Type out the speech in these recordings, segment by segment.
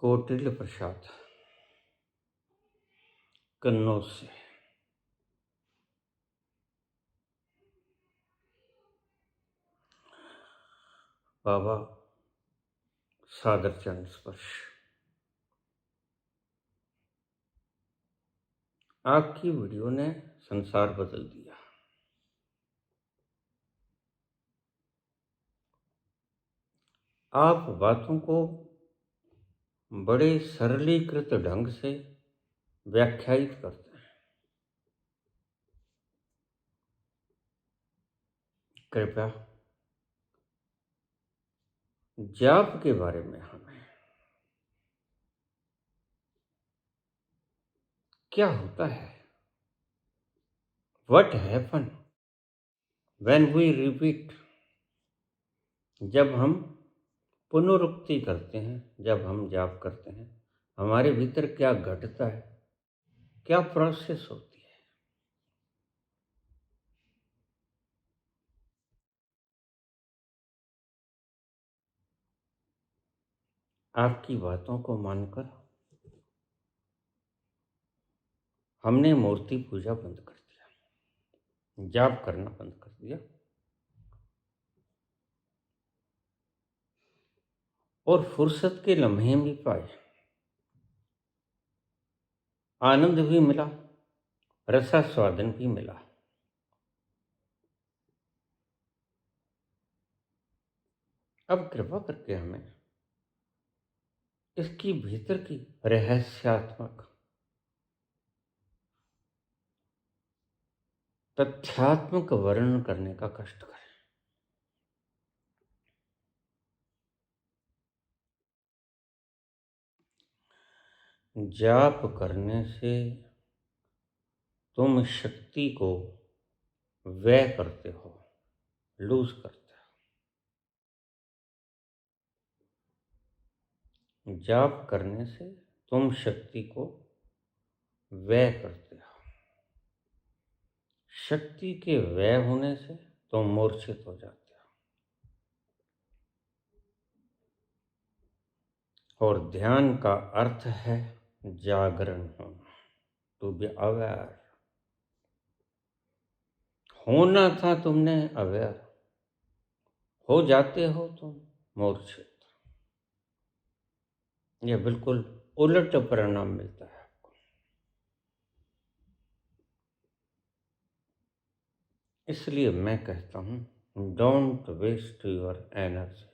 कौटिल्य प्रसाद, कन्नौज से। बाबा सादर चरण स्पर्श। आपकी वीडियो ने संसार बदल दिया। आप बातों को बड़े सरलीकृत ढंग से व्याख्यायित करते हैं। कृपया जाप के बारे में हमें क्या होता है, what happen when we repeat, जब हम पुनरुक्ति करते हैं, जब हम जाप करते हैं, हमारे भीतर क्या घटता है, क्या प्रोसेस होती है। आपकी बातों को मानकर हमने मूर्ति पूजा बंद कर दिया, जाप करना बंद कर दिया और फुर्सत के लम्हे भी पाए। आनंद भी मिला, रसास्वादन भी मिला। अब कृपा करके हमें इसकी भीतर की रहस्यात्मक तथ्यात्मक वर्णन करने का कष्ट करें। जाप करने से तुम शक्ति को व्यय करते हो, लूज करते हो। जाप करने से तुम शक्ति को व्यय करते हो। शक्ति के व्यय होने से तुम मूर्छित हो जाते हो। और ध्यान का अर्थ है जागरण होना, टू बी अवेयर। होना था तुमने अवेयर, हो जाते हो तुम मूर्छित। यह बिल्कुल उलट परिणाम मिलता है आपको। इसलिए मैं कहता हूं, डोंट वेस्ट योर एनर्जी।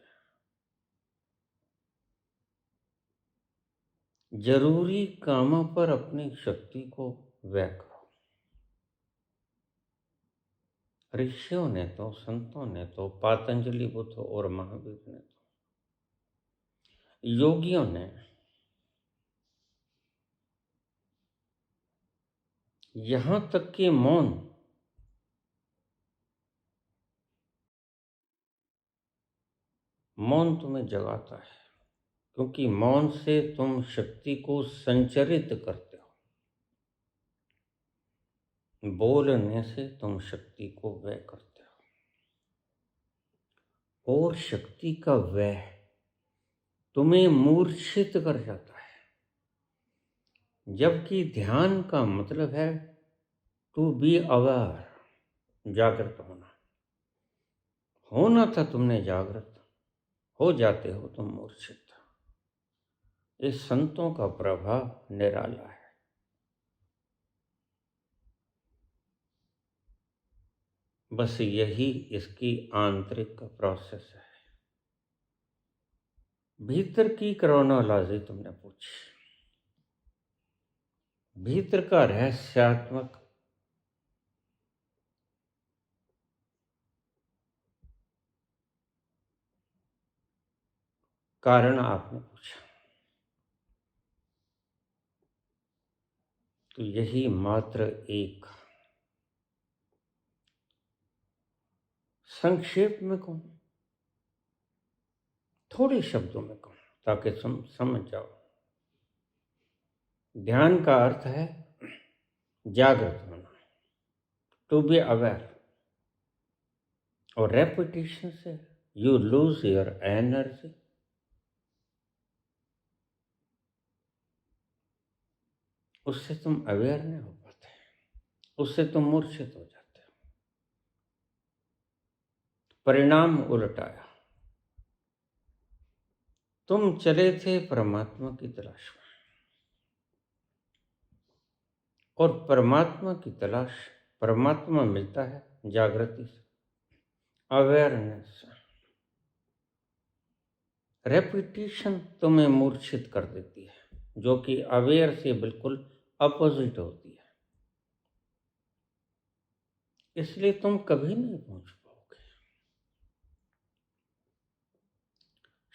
जरूरी कामों पर अपनी शक्ति को व्यय करो। ऋषियों ने तो, संतों ने तो, पातंजलि बुद्ध और महावीर ने तो, योगियों ने यहां तक कि मौन तुम्हें जगाता है, क्योंकि मौन से तुम शक्ति को संचरित करते हो। बोलने से तुम शक्ति को व्यय करते हो, और शक्ति का व्यय तुम्हें मूर्छित कर जाता है। जबकि ध्यान का मतलब है टू बी अवेयर, जागृत होना। होना था तुमने जागृत, हो जाते हो तुम मूर्छित। इस संतों का प्रभाव निराला है। बस यही इसकी आंतरिक प्रोसेस है। भीतर की क्रोनोलॉजी तुमने पूछी, भीतर का रहस्यात्मक कारण आपने पूछा, तो यही मात्र एक संक्षेप में कहूं, थोड़े शब्दों में कहूं ताकि तुम समझ जाओ। ध्यान का अर्थ है जागृत होना, टू बी अवेयर। और रेपिटेशन से यू लूज योर एनर्जी। उससे तुम अवेयर नहीं हो पाते, उससे तुम मूर्छित हो जाते हो। परिणाम उलटाया, तुम चले थे परमात्मा की तलाश में, और परमात्मा की तलाश, परमात्मा मिलता है जागृति से, अवेयरनेस से। रेपिटेशन तुम्हें मूर्छित कर देती है, जो कि अवेयर से बिल्कुल अपोजिट होती है। इसलिए तुम कभी नहीं पहुंच पाओगे।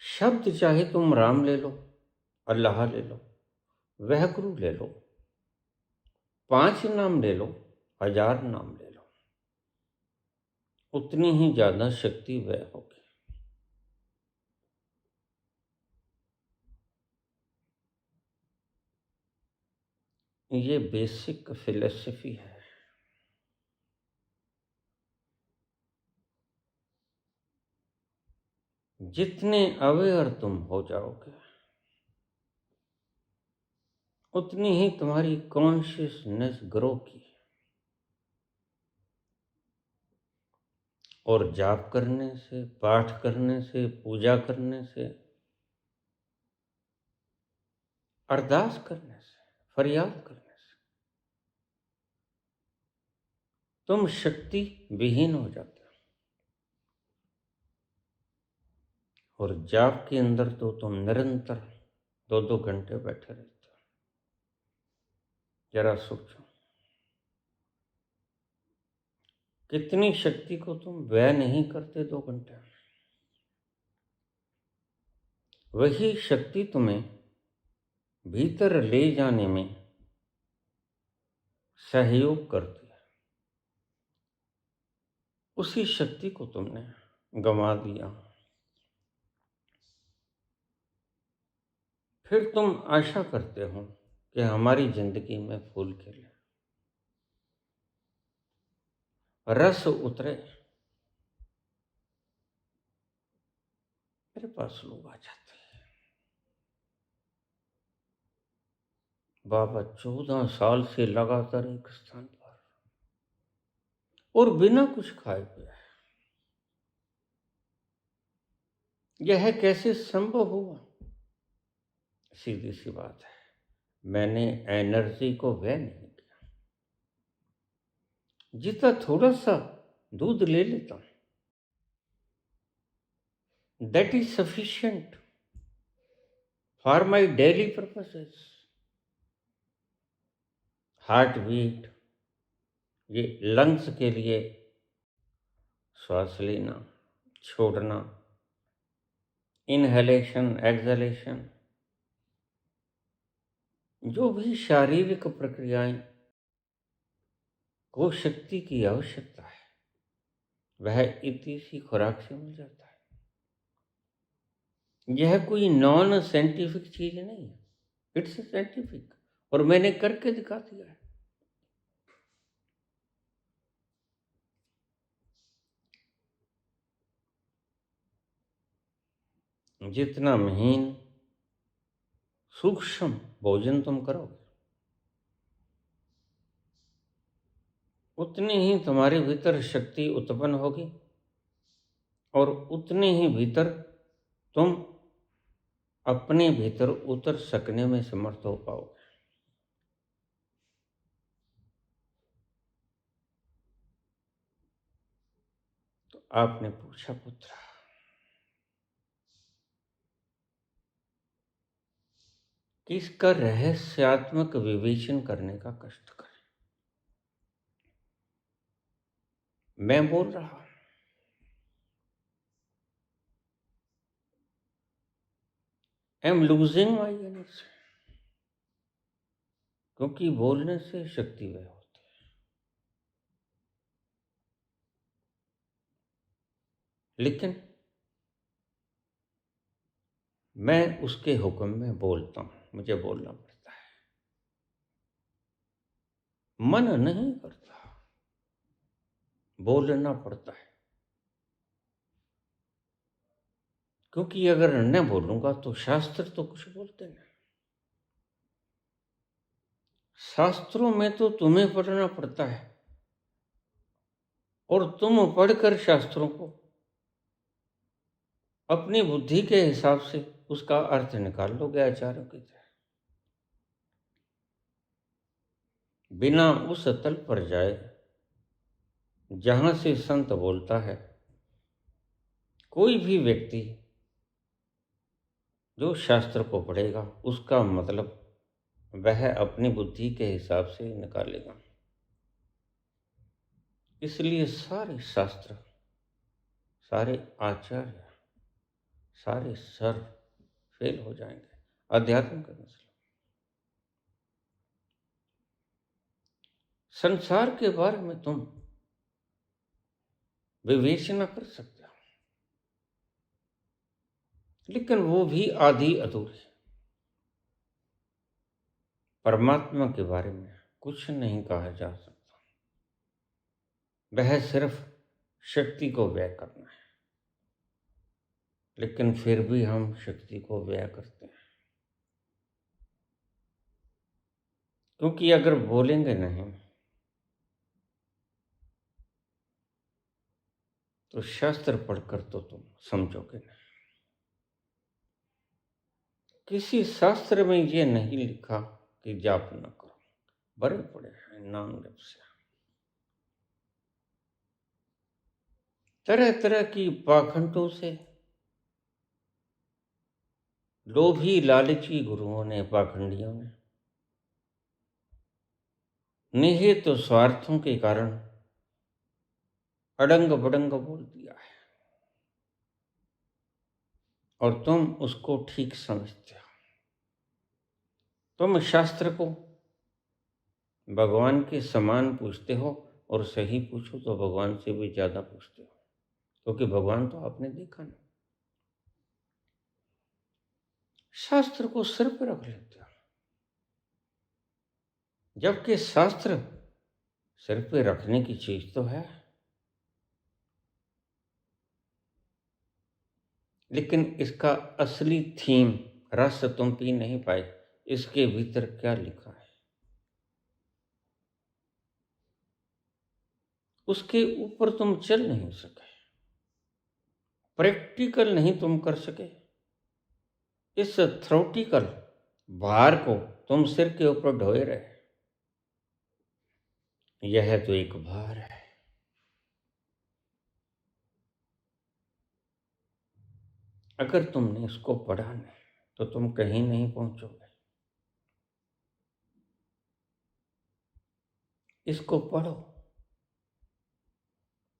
शब्द चाहे तुम राम ले लो, अल्लाह ले लो, वाहेगुरु ले लो, 5 नाम ले लो, 1000 नाम ले लो, उतनी ही ज्यादा शक्ति वह होगी। ये बेसिक फिलॉसफी है। जितने अवेयर तुम हो जाओगे, उतनी ही तुम्हारी कॉन्शियसनेस ग्रो की। और जाप करने से, पाठ करने से, पूजा करने से, अरदास करने से, फरियाद करने से तुम शक्ति विहीन हो जाते हो। और जाप के अंदर तो तुम निरंतर 2-2 घंटे बैठे रहते हो। जरा सोचो, कितनी शक्ति को तुम व्यय नहीं करते 2 घंटे में। वही शक्ति तुम्हें भीतर ले जाने में सहयोग करती है। उसी शक्ति को तुमने गंवा दिया। फिर तुम आशा करते हो कि हमारी जिंदगी में फूल खिले, रस उतरे। मेरे पास लोग आ जाते हैं, बाबा 14 साल से लगातार एक स्थान पर, और बिना कुछ खाए पिए। यह कैसे संभव हुआ? सीधी सी बात है, मैंने एनर्जी को व्यय नहीं किया। जितना थोड़ा सा दूध ले लेता हूं, that is sufficient for my daily purposes. Heart beat, ये लंग्स के लिए श्वास लेना, छोड़ना, इनहेलेशन, एक्सहेलेशन, जो भी शारीरिक प्रक्रियाएं को शक्ति की आवश्यकता है, वह इतनी सी खुराक से मिल जाता है। यह कोई नॉन साइंटिफिक चीज नहीं है, इट्स साइंटिफिक, और मैंने करके दिखा दिया है। जितना महीन सूक्ष्म भोजन तुम करोगे, उतनी ही तुम्हारे भीतर शक्ति उत्पन्न होगी, और उतने ही भीतर तुम अपने भीतर उतर सकने में समर्थ हो पाओगे। तो आपने पूछा, पुत्र कि इसका रहस्यात्मक विवेचन करने का कष्ट करें। मैं बोल रहा हूं, I am losing my energy, क्योंकि बोलने से शक्ति व्यय होती है। लेकिन मैं उसके हुक्म में बोलता हूं, मुझे बोलना पड़ता है, मन नहीं करता, बोलना पड़ता है। क्योंकि अगर न बोलूंगा तो शास्त्र तो कुछ बोलते नहीं। शास्त्रों में तो तुम्हें पढ़ना पड़ता है और तुम पढ़कर शास्त्रों को अपनी बुद्धि के हिसाब से उसका अर्थ निकाल लोगे आचार्यों की तरह, बिना उस तल पर जाए जहां से संत बोलता है। कोई भी व्यक्ति जो शास्त्र को पढ़ेगा उसका मतलब वह अपनी बुद्धि के हिसाब से निकालेगा। इसलिए सारे शास्त्र, सारे आचार्य, सारे सर फेल हो जाएंगे अध्यात्म करने से। संसार के बारे में तुम विवेचना कर सकते हो, लेकिन वो भी आधी अधूरी। परमात्मा के बारे में कुछ नहीं कहा जा सकता, वह सिर्फ शक्ति को व्यय करना है। लेकिन फिर भी हम शक्ति को व्यय करते हैं, क्योंकि अगर बोलेंगे नहीं तो शास्त्र पढ़कर तो तुम समझोगे नहीं। किसी शास्त्र में ये नहीं लिखा कि जाप न करो, बड़े पड़े हैं नाम जप से। तरह तरह की पाखंडों से लोभी लालची गुरुओं ने, पाखंडियों ने निहित तो स्वार्थों के कारण अड़ंग बड़ंग बोल दिया है और तुम उसको ठीक समझते हो। तुम शास्त्र को भगवान के समान पूछते हो, और सही पूछो तो भगवान से भी ज्यादा पूछते हो, क्योंकि भगवान तो आपने देखा नहीं। शास्त्र को सिर पर रख लेते हो, जबकि शास्त्र सिर पे रखने की चीज तो है, लेकिन इसका असली थीम रस तुम पी नहीं पाए। इसके भीतर क्या लिखा है उसके ऊपर तुम चल नहीं सके, प्रैक्टिकल नहीं तुम कर सके। इस थ्योरेटिकल भार को तुम सिर के ऊपर ढोए रहे। यह तो एक भार है। अगर तुमने इसको पढ़ा नहीं तो तुम कहीं नहीं पहुंचोगे। इसको पढ़ो,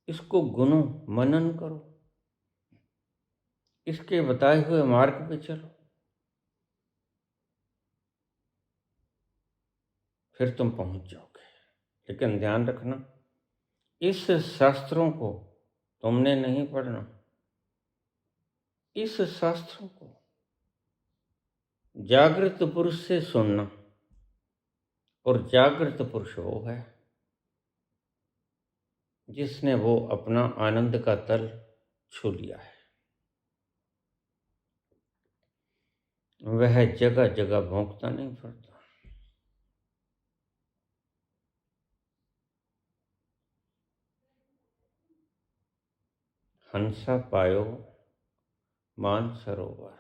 इसको गुनो, मनन करो, इसके बताए हुए मार्ग पे चलो, फिर तुम पहुंच जाओगे। लेकिन ध्यान रखना, इस शास्त्रों को तुमने नहीं पढ़ना। इस शास्त्रों को जागृत पुरुष से सुनना, और जागृत पुरुष वो है जिसने वो अपना आनंद का तल छू लिया है। वह जगह जगह भौंकता नहीं फिरता। हंसा पायो मान सरोवर,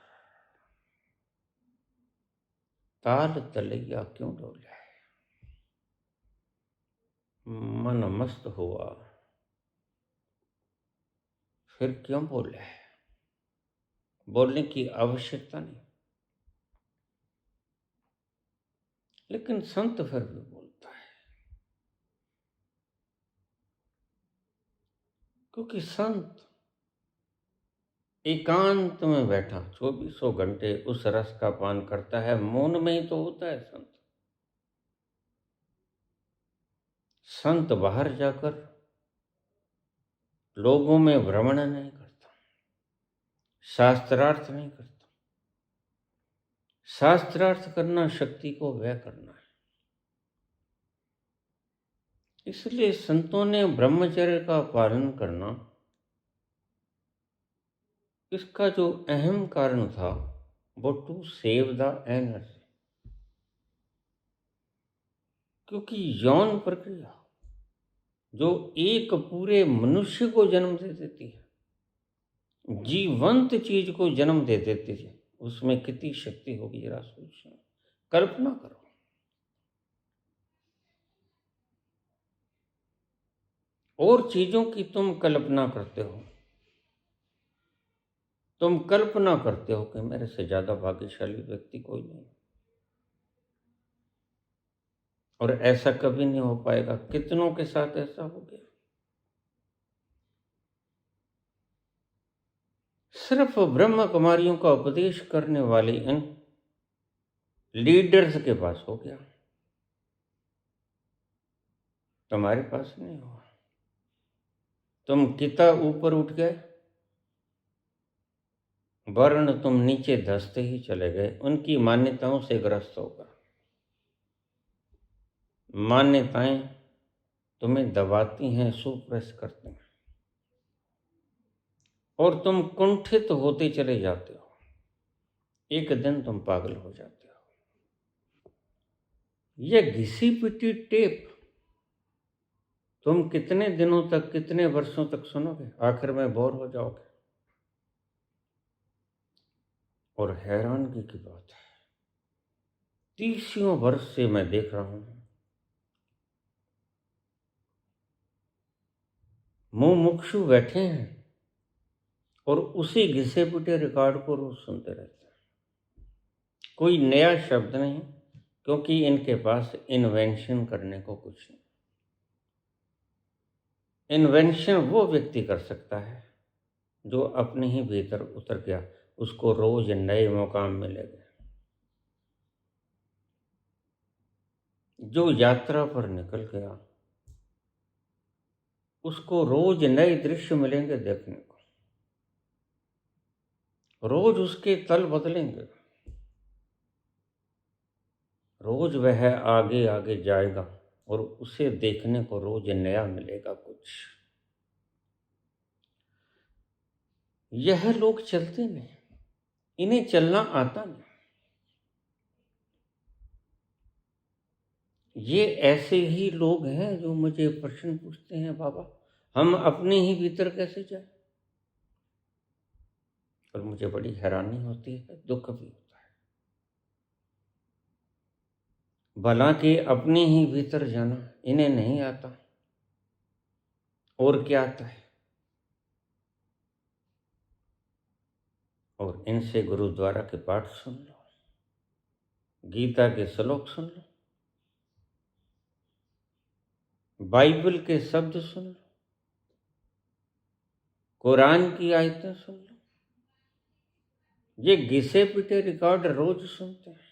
ताल तलैया क्यों डोले। मन मस्त हुआ फिर क्यों बोले। बोलने की आवश्यकता नहीं, लेकिन संत फिर भी बोलता है, क्योंकि संत एकांत में बैठा 24 घंटे उस रस का पान करता है। मौन में ही तो होता है संत। संत बाहर जाकर लोगों में भ्रमण नहीं करता, शास्त्रार्थ नहीं करता। शास्त्रार्थ करना शक्ति को व्यय करना है। इसलिए संतों ने ब्रह्मचर्य का पालन करना, इसका जो अहम कारण था वो टू सेव द एनर्जी। क्योंकि यौन प्रक्रिया जो एक पूरे मनुष्य को जन्म दे देती है, जीवंत चीज को जन्म दे देती है, उसमें कितनी शक्ति होगी जरा सोचना, कल्पना करो। और चीजों की तुम कल्पना करते हो, तुम कल्पना करते हो कि मेरे से ज्यादा भाग्यशाली व्यक्ति कोई नहीं, और ऐसा कभी नहीं हो पाएगा। कितनों के साथ ऐसा हो गया। सिर्फ ब्रह्म कुमारियों का उपदेश करने वाले इन लीडर्स के पास हो गया, तुम्हारे पास नहीं हुआ। तुम कितना ऊपर उठ गए, वर्ण तुम नीचे धंसते ही चले गए, उनकी मान्यताओं से ग्रस्त होकर। मान्यताएं तुम्हें दबाती हैं, सुप्रेस करते हैं, और तुम कुंठित होते चले जाते हो। एक दिन तुम पागल हो जाते हो। यह घिसी पिटी टेप तुम कितने दिनों तक, कितने वर्षों तक सुनोगे, आखिर में बोर हो जाओगे। और हैरानगी की बात है, 30 वर्ष से मैं देख रहा हूं, मुमुक्षु बैठे हैं और उसी घिसे पिटे रिकॉर्ड को रोज सुनते रहते हैं। कोई नया शब्द नहीं, क्योंकि इनके पास इन्वेंशन करने को कुछ नहीं। इन्वेंशन वो व्यक्ति कर सकता है जो अपने ही भीतर उतर गया, उसको रोज नए मुकाम मिलेंगे। जो यात्रा पर निकल गया, उसको रोज नए दृश्य मिलेंगे देखने को, रोज उसके तल बदलेंगे, रोज वह आगे आगे जाएगा और उसे देखने को रोज नया मिलेगा कुछ। यह लोग चलते नहीं, इन्हें चलना आता नहीं। ये ऐसे ही लोग हैं जो मुझे प्रश्न पूछते हैं, बाबा हम अपने ही भीतर कैसे जाए। और मुझे बड़ी हैरानी होती है, दुख भी होता है। भला कि अपने ही भीतर जाना इन्हें नहीं आता, और क्या आता है। और इनसे गुरुद्वारा के पाठ सुन लो, गीता के श्लोक सुन लो, बाइबल के शब्द सुन लो, कुरान की आयतें सुन लो। ये घिसे पिटे रिकॉर्ड रोज सुनते हैं।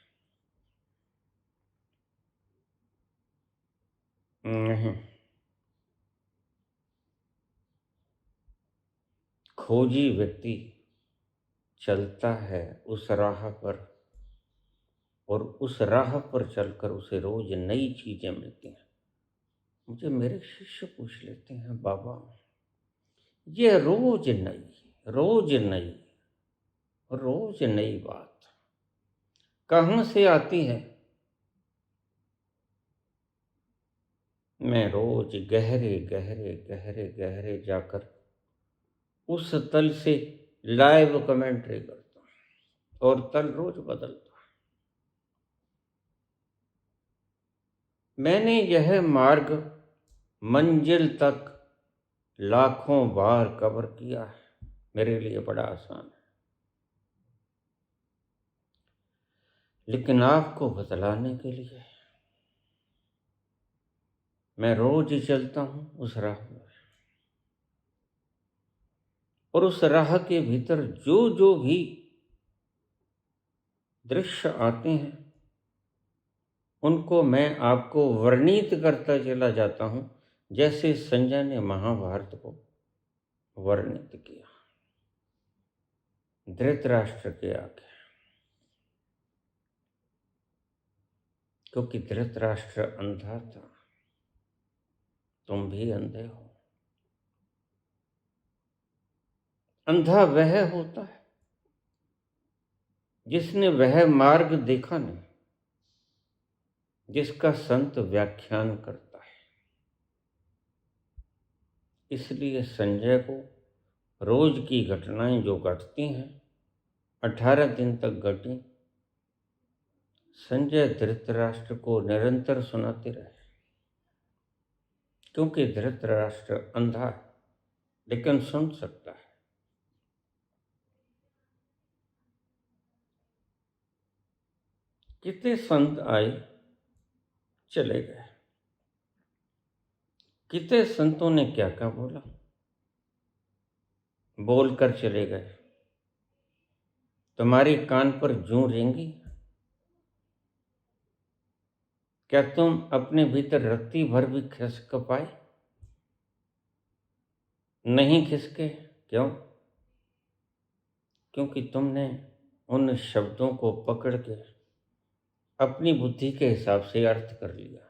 नहीं, खोजी व्यक्ति चलता है उस राह पर, और उस राह पर चलकर उसे रोज नई चीजें मिलती हैं। मुझे मेरे शिष्य पूछ लेते हैं, बाबा ये रोज नई, रोज नई, रोज नई बात कहाँ से आती है। मैं रोज गहरे गहरे गहरे गहरे जाकर उस तल से लाइव कमेंट्री करता हूँ, और तल रोज बदलता है। मैंने यह मार्ग मंजिल तक लाखों बार कवर किया है, मेरे लिए बड़ा आसान है। लेकिन आपको बतलाने के लिए मैं रोज ही चलता हूं उस राह में, और उस राह के भीतर जो जो भी दृश्य आते हैं उनको मैं आपको वर्णित करता चला जाता हूं, जैसे संजय ने महाभारत को वर्णित किया धृतराष्ट्र के आगे। क्योंकि धृतराष्ट्र अंधा था, तुम भी अंधे हो। अंधा वह होता है जिसने वह मार्ग देखा नहीं, जिसका संत व्याख्यान करता है। इसलिए संजय को रोज की घटनाएं जो घटती हैं 18 दिन तक घटी, संजय धृतराष्ट्र को निरंतर सुनाते रहे, क्योंकि धृतराष्ट्र अंधा है लेकिन सुन सकता है। कितने संत आए चले गए, कितने संतों ने क्या क्या बोला, बोलकर चले गए। तुम्हारे कान पर जूं रेंगी? क्या तुम अपने भीतर रत्ती भर भी खिसक पाए? नहीं खिसके। क्यों? क्योंकि तुमने उन शब्दों को पकड़ के अपनी बुद्धि के हिसाब से अर्थ कर लिया।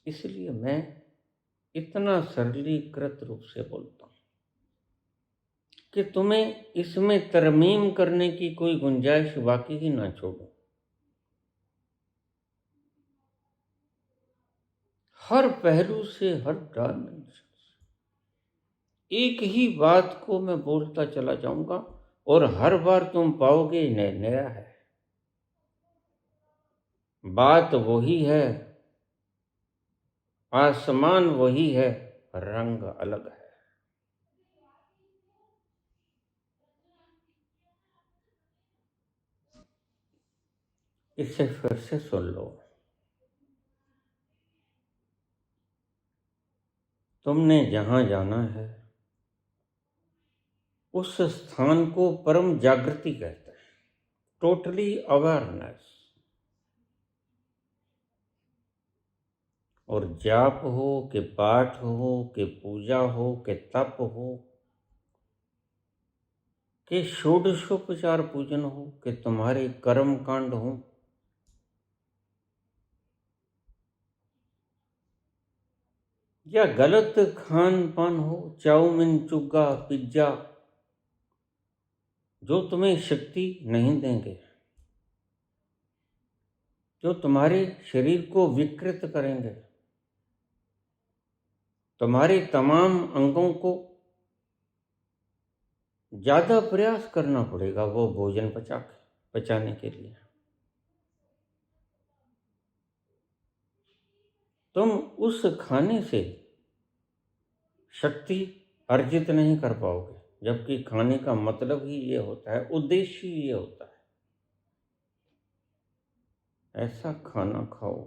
इसलिए मैं इतना सरलीकृत रूप से बोलता हूं कि तुम्हें इसमें तरमीम करने की कोई गुंजाइश बाकी ही ना छोड़ो। हर पहलू से, हर डायमेंशन से एक ही बात को मैं बोलता चला जाऊंगा और हर बार तुम पाओगे नया है। बात वही है, आसमान वही है, रंग अलग है। इसे फिर से सुन लो। तुमने जहां जाना है उस स्थान को परम जागृति कहते हैं, टोटली अवेयरनेस। और जाप हो कि पाठ हो कि पूजा हो कि तप हो कि षोडशोपचार पूजन हो कि तुम्हारे कर्म कांड हो, या गलत खान पान हो, चाउमीन, चुग्गा, पिज्जा, जो तुम्हें शक्ति नहीं देंगे, जो तुम्हारे शरीर को विकृत करेंगे, तुम्हारे तमाम अंगों को ज्यादा प्रयास करना पड़ेगा वो भोजन पचाने के लिए। तुम उस खाने से शक्ति अर्जित नहीं कर पाओगे, जबकि खाने का मतलब ही ये होता है, उद्देश्य ही ये होता है, ऐसा खाना खाओ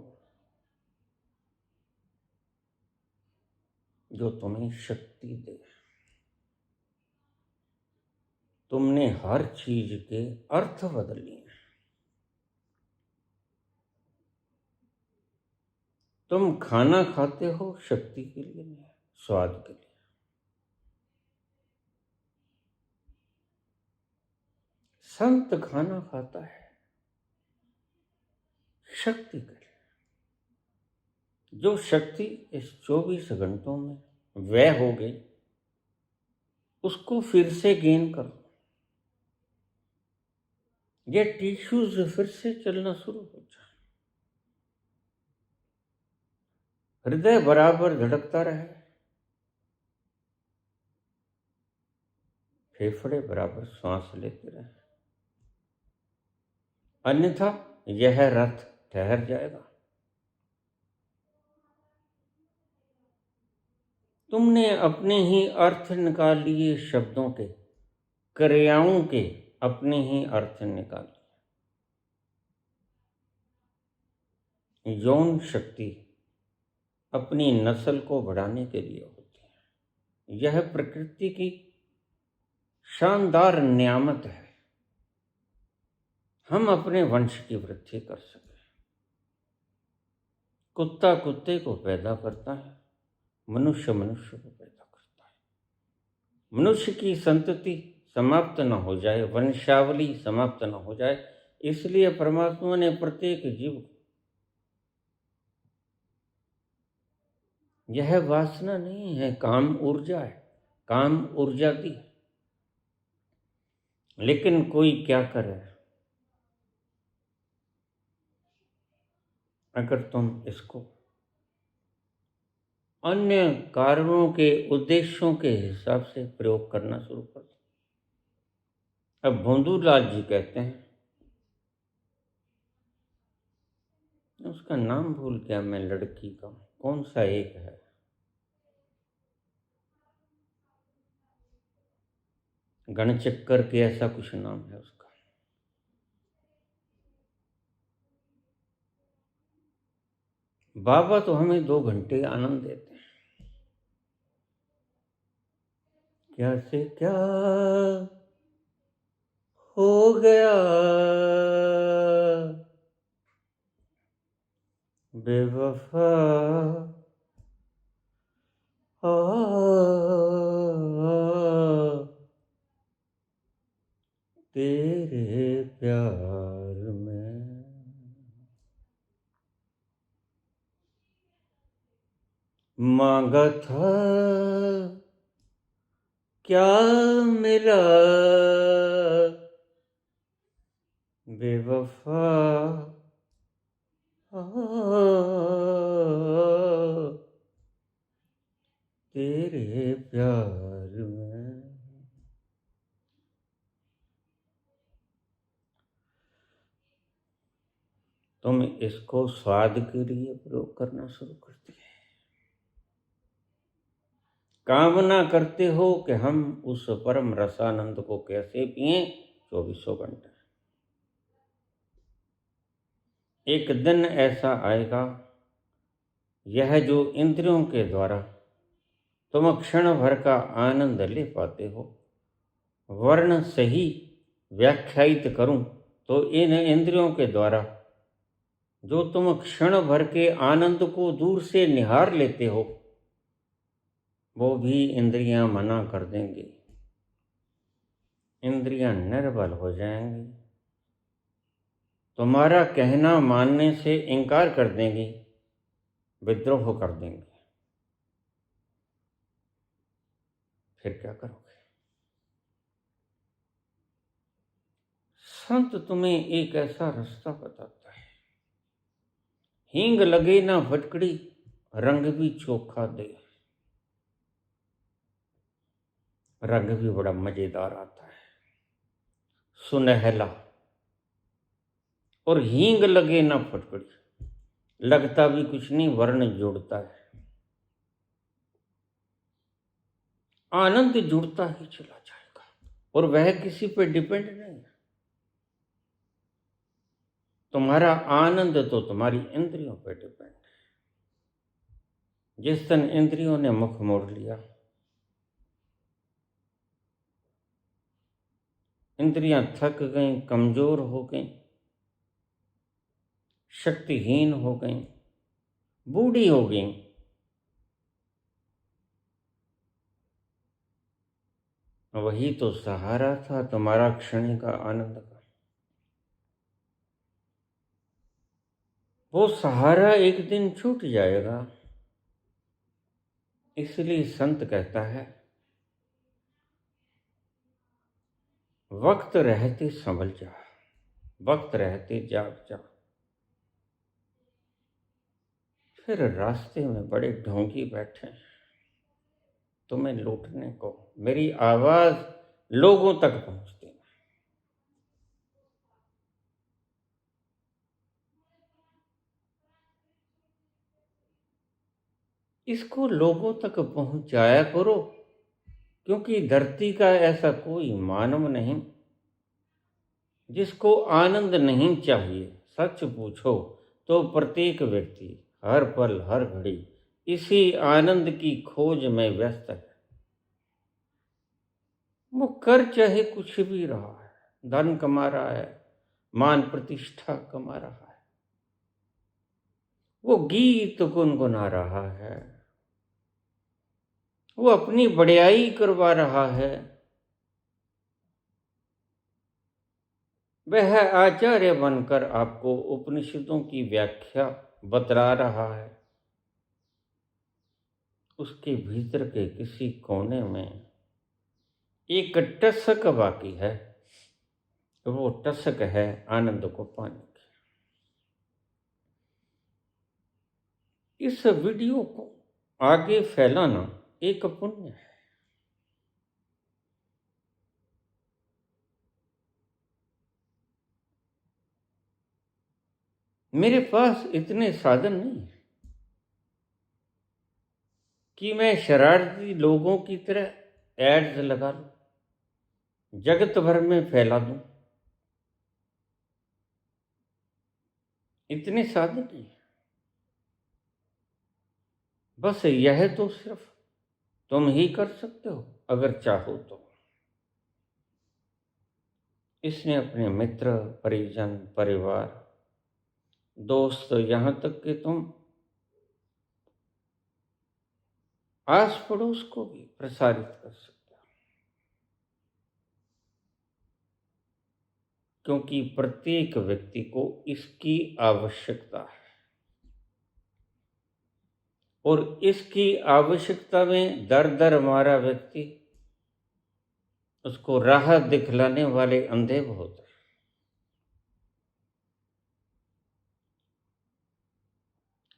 जो तुम्हें शक्ति दे। तुमने हर चीज के अर्थ बदल लिए। तुम खाना खाते हो शक्ति के लिए नहीं, स्वाद के लिए। संत खाना खाता है शक्ति के लिए। जो शक्ति इस 24 घंटों में व्यय हो गई उसको फिर से गेन करो। ये टिश्यूज फिर से चलना शुरू हो जाए, हृदय बराबर धड़कता रहे, फेफड़े बराबर सांस लेते रहे, अन्यथा यह रथ ठहर जाएगा। तुमने अपने ही अर्थ निकाल लिए शब्दों के, क्रियाओं के अपने ही अर्थ निकाल लिए। यौन शक्ति अपनी नस्ल को बढ़ाने के लिए होती है। यह प्रकृति की शानदार नियामत है। हम अपने वंश की वृद्धि कर सकें। कुत्ता कुत्ते को पैदा करता है, मनुष्य मनुष्य को पैदा करता है। मनुष्य की संतति समाप्त न हो जाए, वंशावली समाप्त न हो जाए, इसलिए परमात्मा ने प्रत्येक जीव, यह वासना नहीं है, काम ऊर्जा है, काम ऊर्जा दी। लेकिन कोई क्या करे, अगर तुम इसको अन्य कारणों के उद्देश्यों के हिसाब से प्रयोग करना शुरू कर दो। अब भोंदूलाल जी कहते हैं, उसका नाम भूल गया मैं लड़की का, कौन सा एक है, गणचक्कर के ऐसा कुछ नाम है उसका। बाबा तो हमें 2 घंटे आनंद देते हैं। क्या से क्या हो गया, बेवफा तेरे प्यार में। मांगा था क्या मिला, बेवफा तेरे प्यार में। तुम इसको स्वाद के लिए प्रयोग करना शुरू कर दिए। कामना करते हो कि हम उस परम रसानंद को कैसे पिए 24 घंटे। एक दिन ऐसा आएगा, यह जो इंद्रियों के द्वारा तुम क्षण भर का आनंद ले पाते हो, वर्ण सही व्याख्यायित करूं तो इन इंद्रियों के द्वारा जो तुम क्षण भर के आनंद को दूर से निहार लेते हो, वो भी इंद्रियां मना कर देंगी, इंद्रियां निर्बल हो जाएंगी, तुम्हारा कहना मानने से इनकार कर देंगी, विद्रोह कर देंगे। फिर क्या करोगे? संत तुम्हें एक ऐसा रास्ता बताता है, हींग लगे ना फटकड़ी, रंग भी चोखा दे। रंग भी बड़ा मजेदार आता है, सुनहला, और हींग लगे ना फटकड़ी, लगता भी कुछ नहीं, वर्ण जुड़ता है, आनंद जुड़ता ही चला जाएगा, और वह किसी पे डिपेंड नहीं है। तुम्हारा आनंद तो तुम्हारी इंद्रियों पे डिपेंड है। जिस दिन इंद्रियों ने मुख मोड़ लिया, इंद्रियां थक गईं, कमजोर हो गईं, शक्तिहीन हो गईं, बूढ़ी हो गईं, वही तो सहारा था तुम्हारा क्षणिक आनंद का। वो सहारा एक दिन छूट जाएगा। इसलिए संत कहता है, वक्त रहते संभल जा, वक्त रहते जाग जा। फिर रास्ते में बड़े ढोंगी बैठे तुम्हें लूटने को, मेरी आवाज लोगों तक पहुंचती है। इसको लोगों तक पहुंचाया करो, क्योंकि धरती का ऐसा कोई मानव नहीं जिसको आनंद नहीं चाहिए। सच पूछो तो प्रत्येक व्यक्ति हर पल हर घड़ी इसी आनंद की खोज में व्यस्त है। वो कर चाहे कुछ भी रहा है, धन कमा रहा है, मान प्रतिष्ठा कमा रहा है, वो गीत गुनगुना रहा है, वो अपनी बड़ाई करवा रहा है, वह आचार्य बनकर आपको उपनिषदों की व्याख्या बतला रहा है। उसके भीतर के किसी कोने में एक टसक बाकी है, वो टसक है आनंद को पाने की। इस वीडियो को आगे फैलाना एक पुण्य है। मेरे पास इतने साधन नहीं है कि मैं शरारती लोगों की तरह एड्स लगा लूं, जगत भर में फैला दूं। इतने साधन नहीं है। बस यह तो सिर्फ तुम ही कर सकते हो अगर चाहो तो। इसने अपने मित्र, परिजन, परिवार, दोस्त, यहां तक कि तुम आस पड़ोस को भी प्रसारित कर सकते हो, क्योंकि प्रत्येक व्यक्ति को इसकी आवश्यकता है। और इसकी आवश्यकता में दर दर मारा व्यक्ति, उसको राह दिखलाने वाले अंधे बहुत हैं।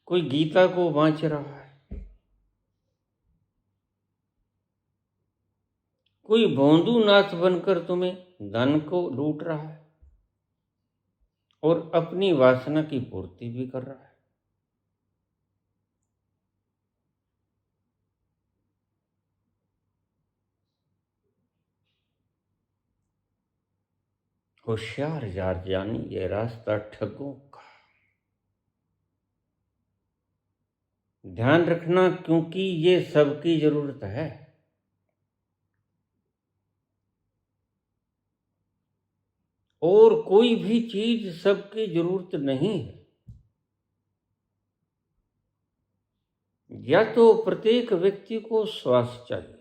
कोई गीता को वांच रहा है, कोई भोंदू नाथ बनकर तुम्हें धन को लूट रहा है और अपनी वासना की पूर्ति भी कर रहा है। होशियार यार जानी ये रास्ता ठगों का। ध्यान रखना, क्योंकि ये सबकी जरूरत है। और कोई भी चीज सबकी जरूरत नहीं है। या तो प्रत्येक व्यक्ति को स्वास्थ्य चाहिए,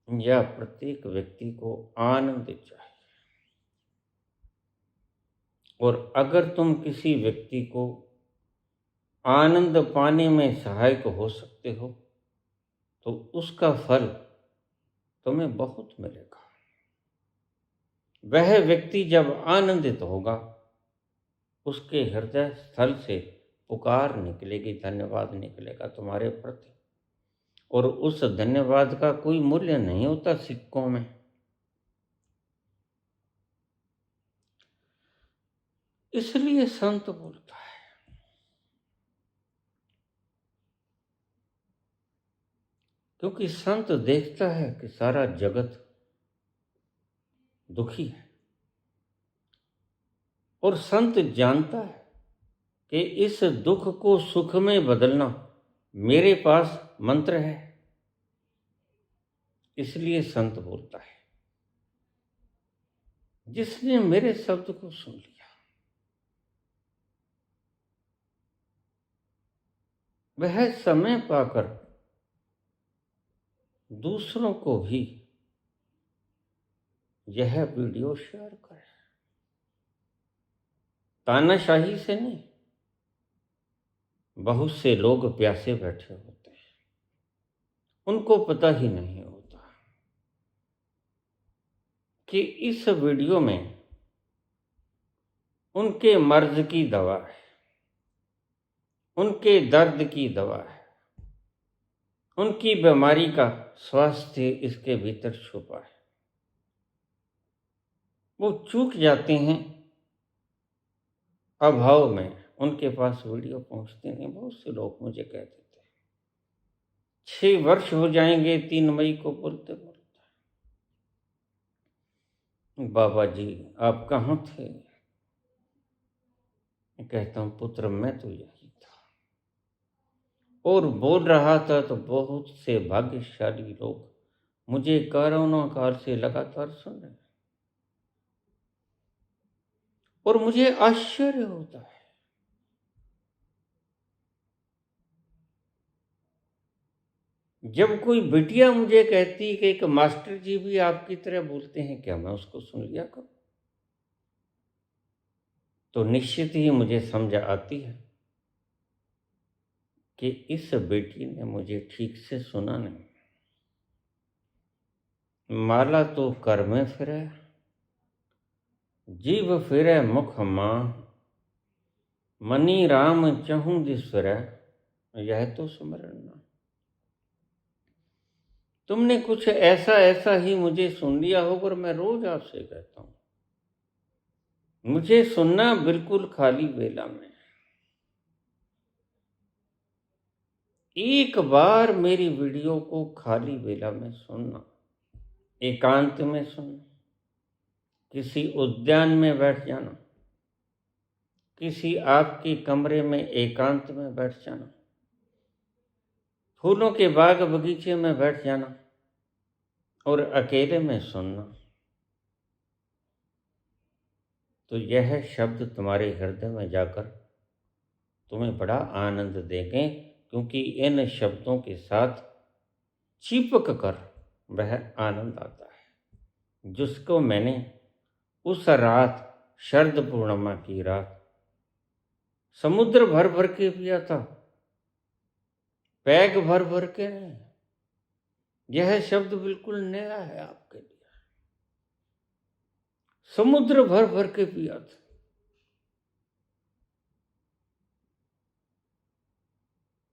या प्रत्येक व्यक्ति को आनंद चाहिए। और अगर तुम किसी व्यक्ति को आनंद पाने में सहायक हो सकते हो तो उसका फल तुम्हें बहुत मिलेगा। वह व्यक्ति जब आनंदित होगा, उसके हृदय स्थल से पुकार निकलेगी, धन्यवाद निकलेगा तुम्हारे प्रति। और उस धन्यवाद का कोई मूल्य नहीं होता सिक्कों में। इसलिए संत बोलता है, क्योंकि संत देखता है कि सारा जगत दुखी है, और संत जानता है कि इस दुख को सुख में बदलना मेरे पास मंत्र है। इसलिए संत बोलता है, जिसने मेरे शब्द को सुन लिया वह समय पाकर दूसरों को भी यह वीडियो शेयर करे। तानाशाही से नहीं, बहुत से लोग प्यासे बैठे होते हैं, उनको पता ही नहीं होता कि इस वीडियो में उनके मर्ज की दवा है, उनके दर्द की दवा है, उनकी बीमारी का स्वास्थ्य इसके भीतर छुपा है। वो चूक जाते हैं अभाव में, उनके पास वीडियो पहुंचती नहीं। बहुत से लोग मुझे कहते थे 6 वर्ष हो जाएंगे 3 मई को बोलते बोलते, बाबा जी आप कहाँ थे? मैं कहता हूँ पुत्र मैं तो यही था। और बोल रहा था तो बहुत से भाग्यशाली लोग मुझे कोरोना काल से लगातार सुन रहे हैं। और मुझे आश्चर्य होता है जब कोई बिटिया मुझे कहती कि एक मास्टर जी भी आपकी तरह बोलते हैं, क्या मैं उसको सुन लिया करूं? तो निश्चित ही मुझे समझ आती है कि इस बेटी ने मुझे ठीक से सुना नहीं। माला तो कर में फिरे, जीव फिरे मुख मां, मनी राम चहूँ दिसर, यह तो सुमरन ना। तुमने कुछ ऐसा ऐसा ही मुझे सुन लिया होगा, मैं रोज आपसे कहता हूं, मुझे सुनना बिल्कुल खाली वेला में। एक बार मेरी वीडियो को खाली वेला में सुनना, एकांत में सुनना, किसी उद्यान में बैठ जाना, किसी आपके कमरे में एकांत में बैठ जाना, फूलों के बाग बगीचे में बैठ जाना और अकेले में सुनना, तो यह शब्द तुम्हारे हृदय में जाकर तुम्हें बड़ा आनंद देंगे, क्योंकि इन शब्दों के साथ चिपक कर वह आनंद आता है जिसको मैंने उस रात, शरद पूर्णिमा की रात, समुद्र भर भर के पिया था, पैग भर भर के नहीं। यह शब्द बिल्कुल नया है आपके लिए। समुद्र भर भर के पिया था।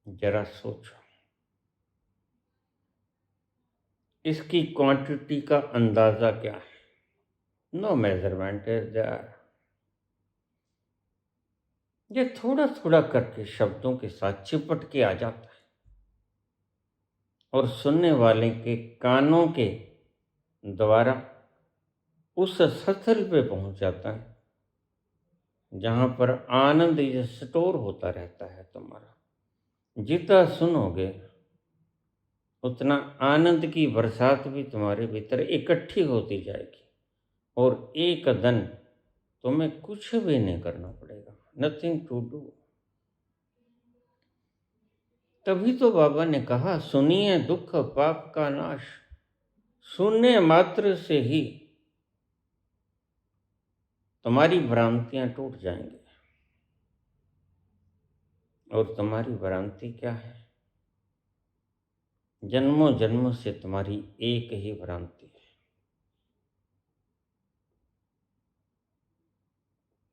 जरा सोचो, इसकी क्वांटिटी का अंदाजा क्या है? No measurement is there. ये थोड़ा थोड़ा करके शब्दों के साथ चिपट के आ जाता है और सुनने वाले के कानों के द्वारा उस स्थल पे पहुंच जाता है जहां पर आनंद ये स्टोर होता रहता है तुम्हारा। जितना सुनोगे उतना आनंद की बरसात भी तुम्हारे भीतर इकट्ठी होती जाएगी और एक दिन तुम्हें कुछ भी नहीं करना पड़ेगा, नथिंग टू डू। तभी तो बाबा ने कहा, सुनिए दुख पाप का नाश। सुनने मात्र से ही तुम्हारी भ्रांतियां टूट जाएंगी। और तुम्हारी भ्रांति क्या है? जन्मों जन्मों से तुम्हारी एक ही भ्रांति है,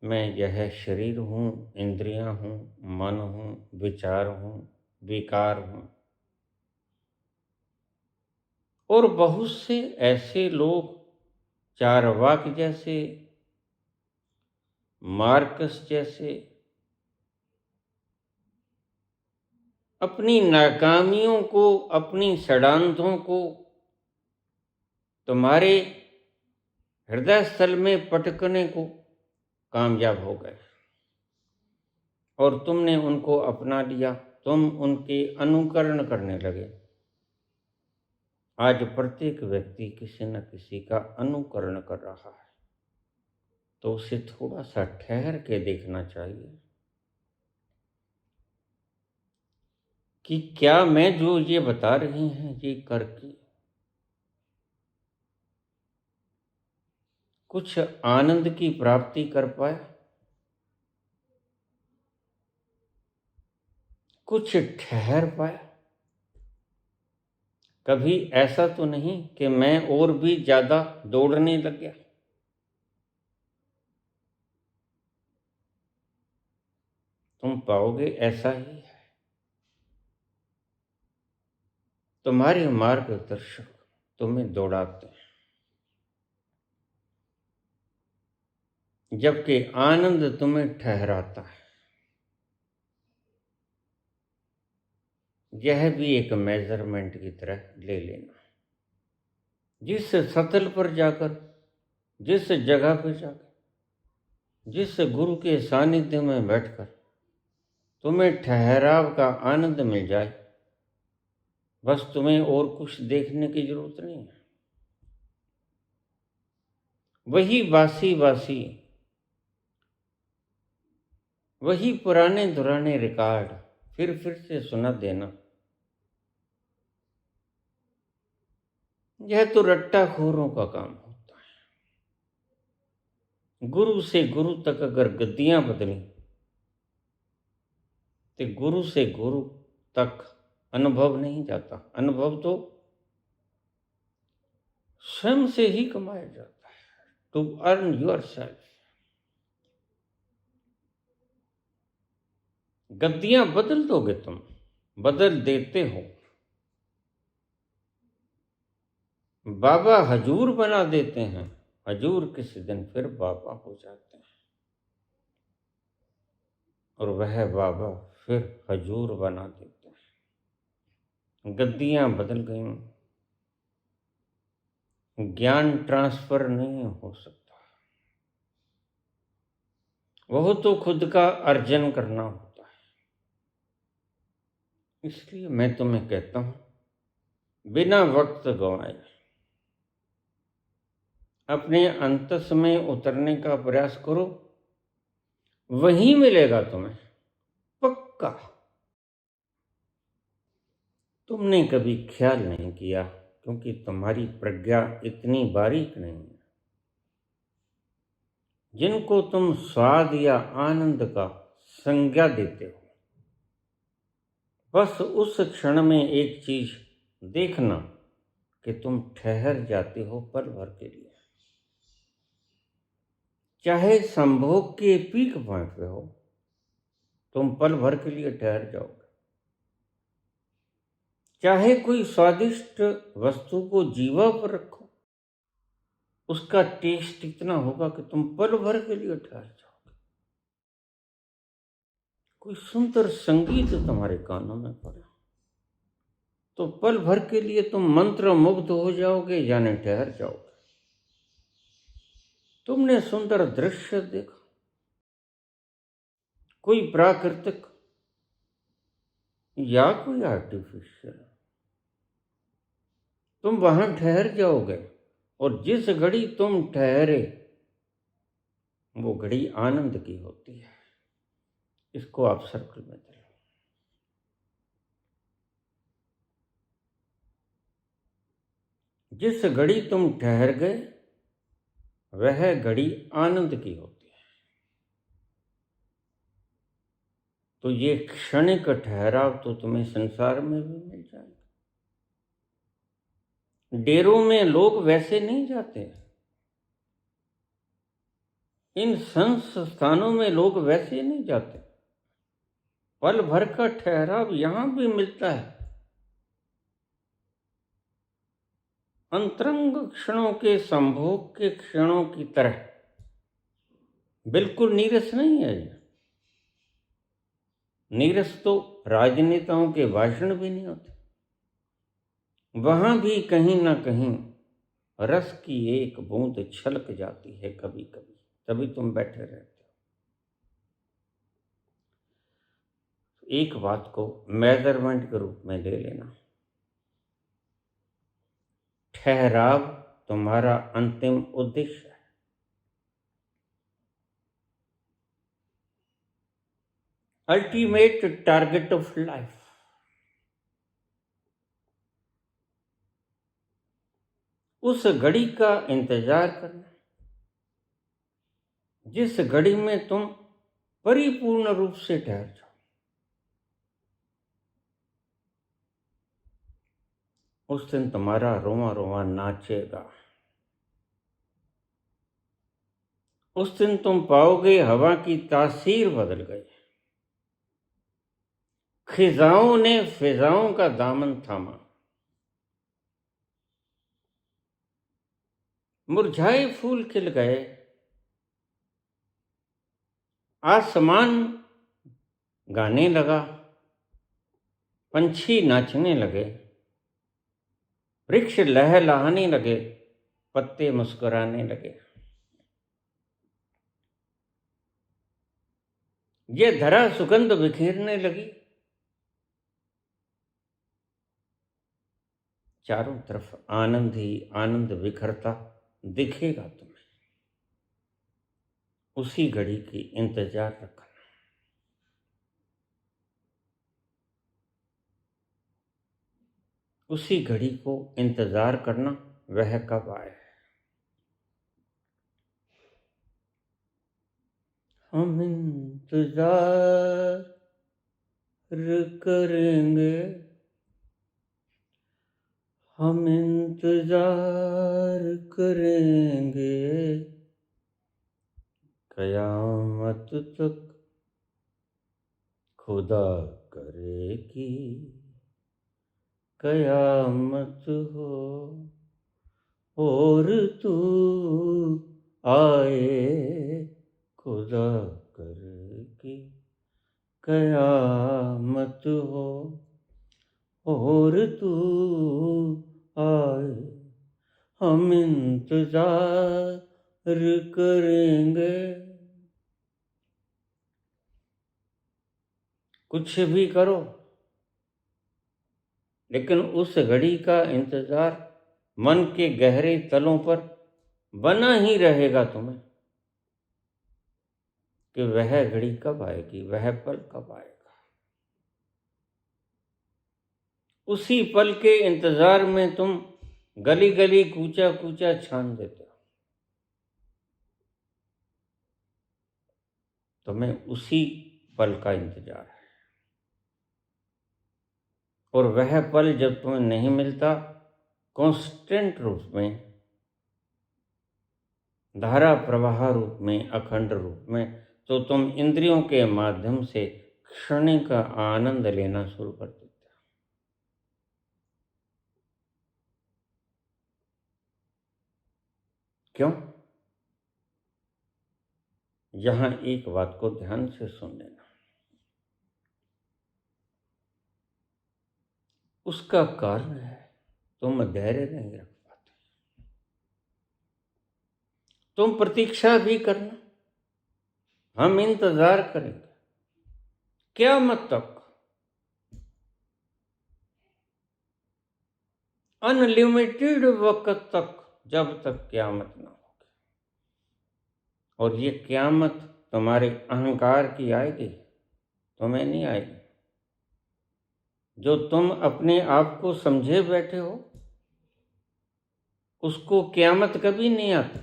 मैं यह शरीर हूँ, इंद्रियां हूँ, मन हूँ, विचार हूँ, विकार हूँ। और बहुत से ऐसे लोग, चारवाक जैसे, मार्कस जैसे, अपनी नाकामियों को, अपनी षड्यंत्रों को तुम्हारे हृदय स्थल में पटकने को कामयाब हो गए और तुमने उनको अपना लिया, तुम उनके अनुकरण करने लगे। आज प्रत्येक व्यक्ति किसी न किसी का अनुकरण कर रहा है, तो उसे थोड़ा सा ठहर के देखना चाहिए कि क्या मैं जो ये बता रही हैं ये करके कुछ आनंद की प्राप्ति कर पाया, कुछ ठहर पाया। कभी ऐसा तो नहीं कि मैं और भी ज्यादा दौड़ने लग गया। तुम पाओगे ऐसा ही है। तुम्हारे मार्गदर्शक तुम्हें दौड़ाते हैं, जबकि आनंद तुम्हें ठहराता है। यह भी एक मेजरमेंट की तरह ले लेना। जिस सतल पर जाकर, जिस जगह पर जाकर, जिस गुरु के सानिध्य में बैठकर तुम्हें ठहराव का आनंद मिल जाए, बस तुम्हें और कुछ देखने की जरूरत नहीं है। वही बासी बासी, वही पुराने दुराने रिकॉर्ड फिर से सुना देना, यह तो रट्टाखोरों का काम होता है। गुरु से गुरु तक अगर गद्दियां बदली, तो गुरु से गुरु तक अनुभव नहीं जाता। अनुभव तो स्वयं से ही कमाया जाता है, टू अर्न योर सेल्फ। गद्दियां बदल दोगे तुम, बदल देते हो। बाबा हजूर बना देते हैं, हजूर किसी दिन फिर बाबा हो जाते हैं, और वह बाबा फिर हजूर बना देते हैं। गद्दियां बदल गई, ज्ञान ट्रांसफर नहीं हो सकता, वह तो खुद का अर्जन करना होता है। इसलिए मैं तुम्हें कहता हूं, बिना वक्त गंवाए अपने अंतस में उतरने का प्रयास करो, वही मिलेगा तुम्हें, पक्का। तुमने कभी ख्याल नहीं किया, क्योंकि तुम्हारी प्रज्ञा इतनी बारीक नहीं है। जिनको तुम स्वाद या आनंद का संज्ञा देते हो, बस उस क्षण में एक चीज देखना कि तुम ठहर जाते हो पल भर के लिए। चाहे संभोग के पीक पॉइंट पे हो, तुम पल भर के लिए ठहर जाओगे। चाहे कोई स्वादिष्ट वस्तु को जीवा पर रखो, उसका टेस्ट इतना होगा कि तुम पल भर के लिए ठहर जाओगे। कोई सुंदर संगीत तुम्हारे कानों में पड़े, तो पल भर के लिए तुम मंत्र मुग्ध हो जाओगे, यानी ठहर जाओगे। तुमने सुंदर दृश्य देखा, कोई प्राकृतिक या कोई आर्टिफिशियल, तुम वहां ठहर जाओगे, और जिस घड़ी तुम ठहरे वो घड़ी आनंद की होती है। इसको आप सर्कल में चलो। जिस घड़ी तुम ठहर गए वह घड़ी आनंद की होती है। तो ये क्षणिक ठहराव तो तुम्हें संसार में भी मिल जाएगा। डेरों में लोग वैसे नहीं जाते, इन संस्थानों में लोग वैसे नहीं जाते। पल भर का ठहराव यहां भी मिलता है। अंतरंग क्षणों के संभोग के क्षणों की तरह, बिल्कुल नीरस नहीं है ये। नीरस तो राजनेताओं के भाषण भी नहीं होते। वहां भी कहीं ना कहीं रस की एक बूंद छलक जाती है कभी कभी, तभी तुम बैठे रहते हो। एक बात को मेजरमेंट के रूप में ले लेना, ठहराव तुम्हारा अंतिम उद्देश्य है। Ultimate target of life. उस घड़ी का इंतजार करना जिस घड़ी में तुम परिपूर्ण रूप से ठहर जाओ। उस दिन तुम्हारा रोमा रोमा नाचेगा। उस दिन तुम पाओगे हवा की तासीर बदल गई। खिजाओं ने फिजाओं का दामन थामा। मुरझाए फूल खिल गए। आसमान गाने लगा, पंछी नाचने लगे, वृक्ष लहलहाने लगे, पत्ते मुस्कुराने लगे। ये धरा सुगंध बिखेरने लगी। चारों तरफ आनंद ही आनंद बिखरता दिखेगा तुम्हें। उसी घड़ी की इंतजार रखना। उसी घड़ी को इंतजार करना, वह कब आए। हम इंतजार करेंगे, हम इंतजार करेंगे, कयामत तक खुदा करे कि कयामत हो और तू आए, खुदा करे कि कयामत हो और तू आए, हम इंतजार करेंगे। कुछ भी करो, लेकिन उस घड़ी का इंतजार मन के गहरे तलों पर बना ही रहेगा तुम्हें कि वह घड़ी कब आएगी, वह पल कब आएगा। उसी पल के इंतजार में तुम गली गली कूचा कूचा छान देते हो। तुम्हें उसी पल का इंतजार है, और वह पल जब तुम्हें नहीं मिलता कांस्टेंट रूप में, धारा प्रवाह रूप में, अखंड रूप में, तो तुम इंद्रियों के माध्यम से क्षणिक का आनंद लेना शुरू कर देते हो। क्यों? यहां एक बात को ध्यान से सुन लेना। उसका कारण है तुम धैर्य नहीं रख पाते। तुम प्रतीक्षा भी करना, हम इंतजार करेंगे क़यामत तक, अनलिमिटेड वक्त तक, जब तक क़यामत ना होगी। और ये क़यामत तुम्हारे अहंकार की आएगी, तुम्हें नहीं आएगी। जो तुम अपने आप को समझे बैठे हो, उसको क़यामत कभी नहीं आती।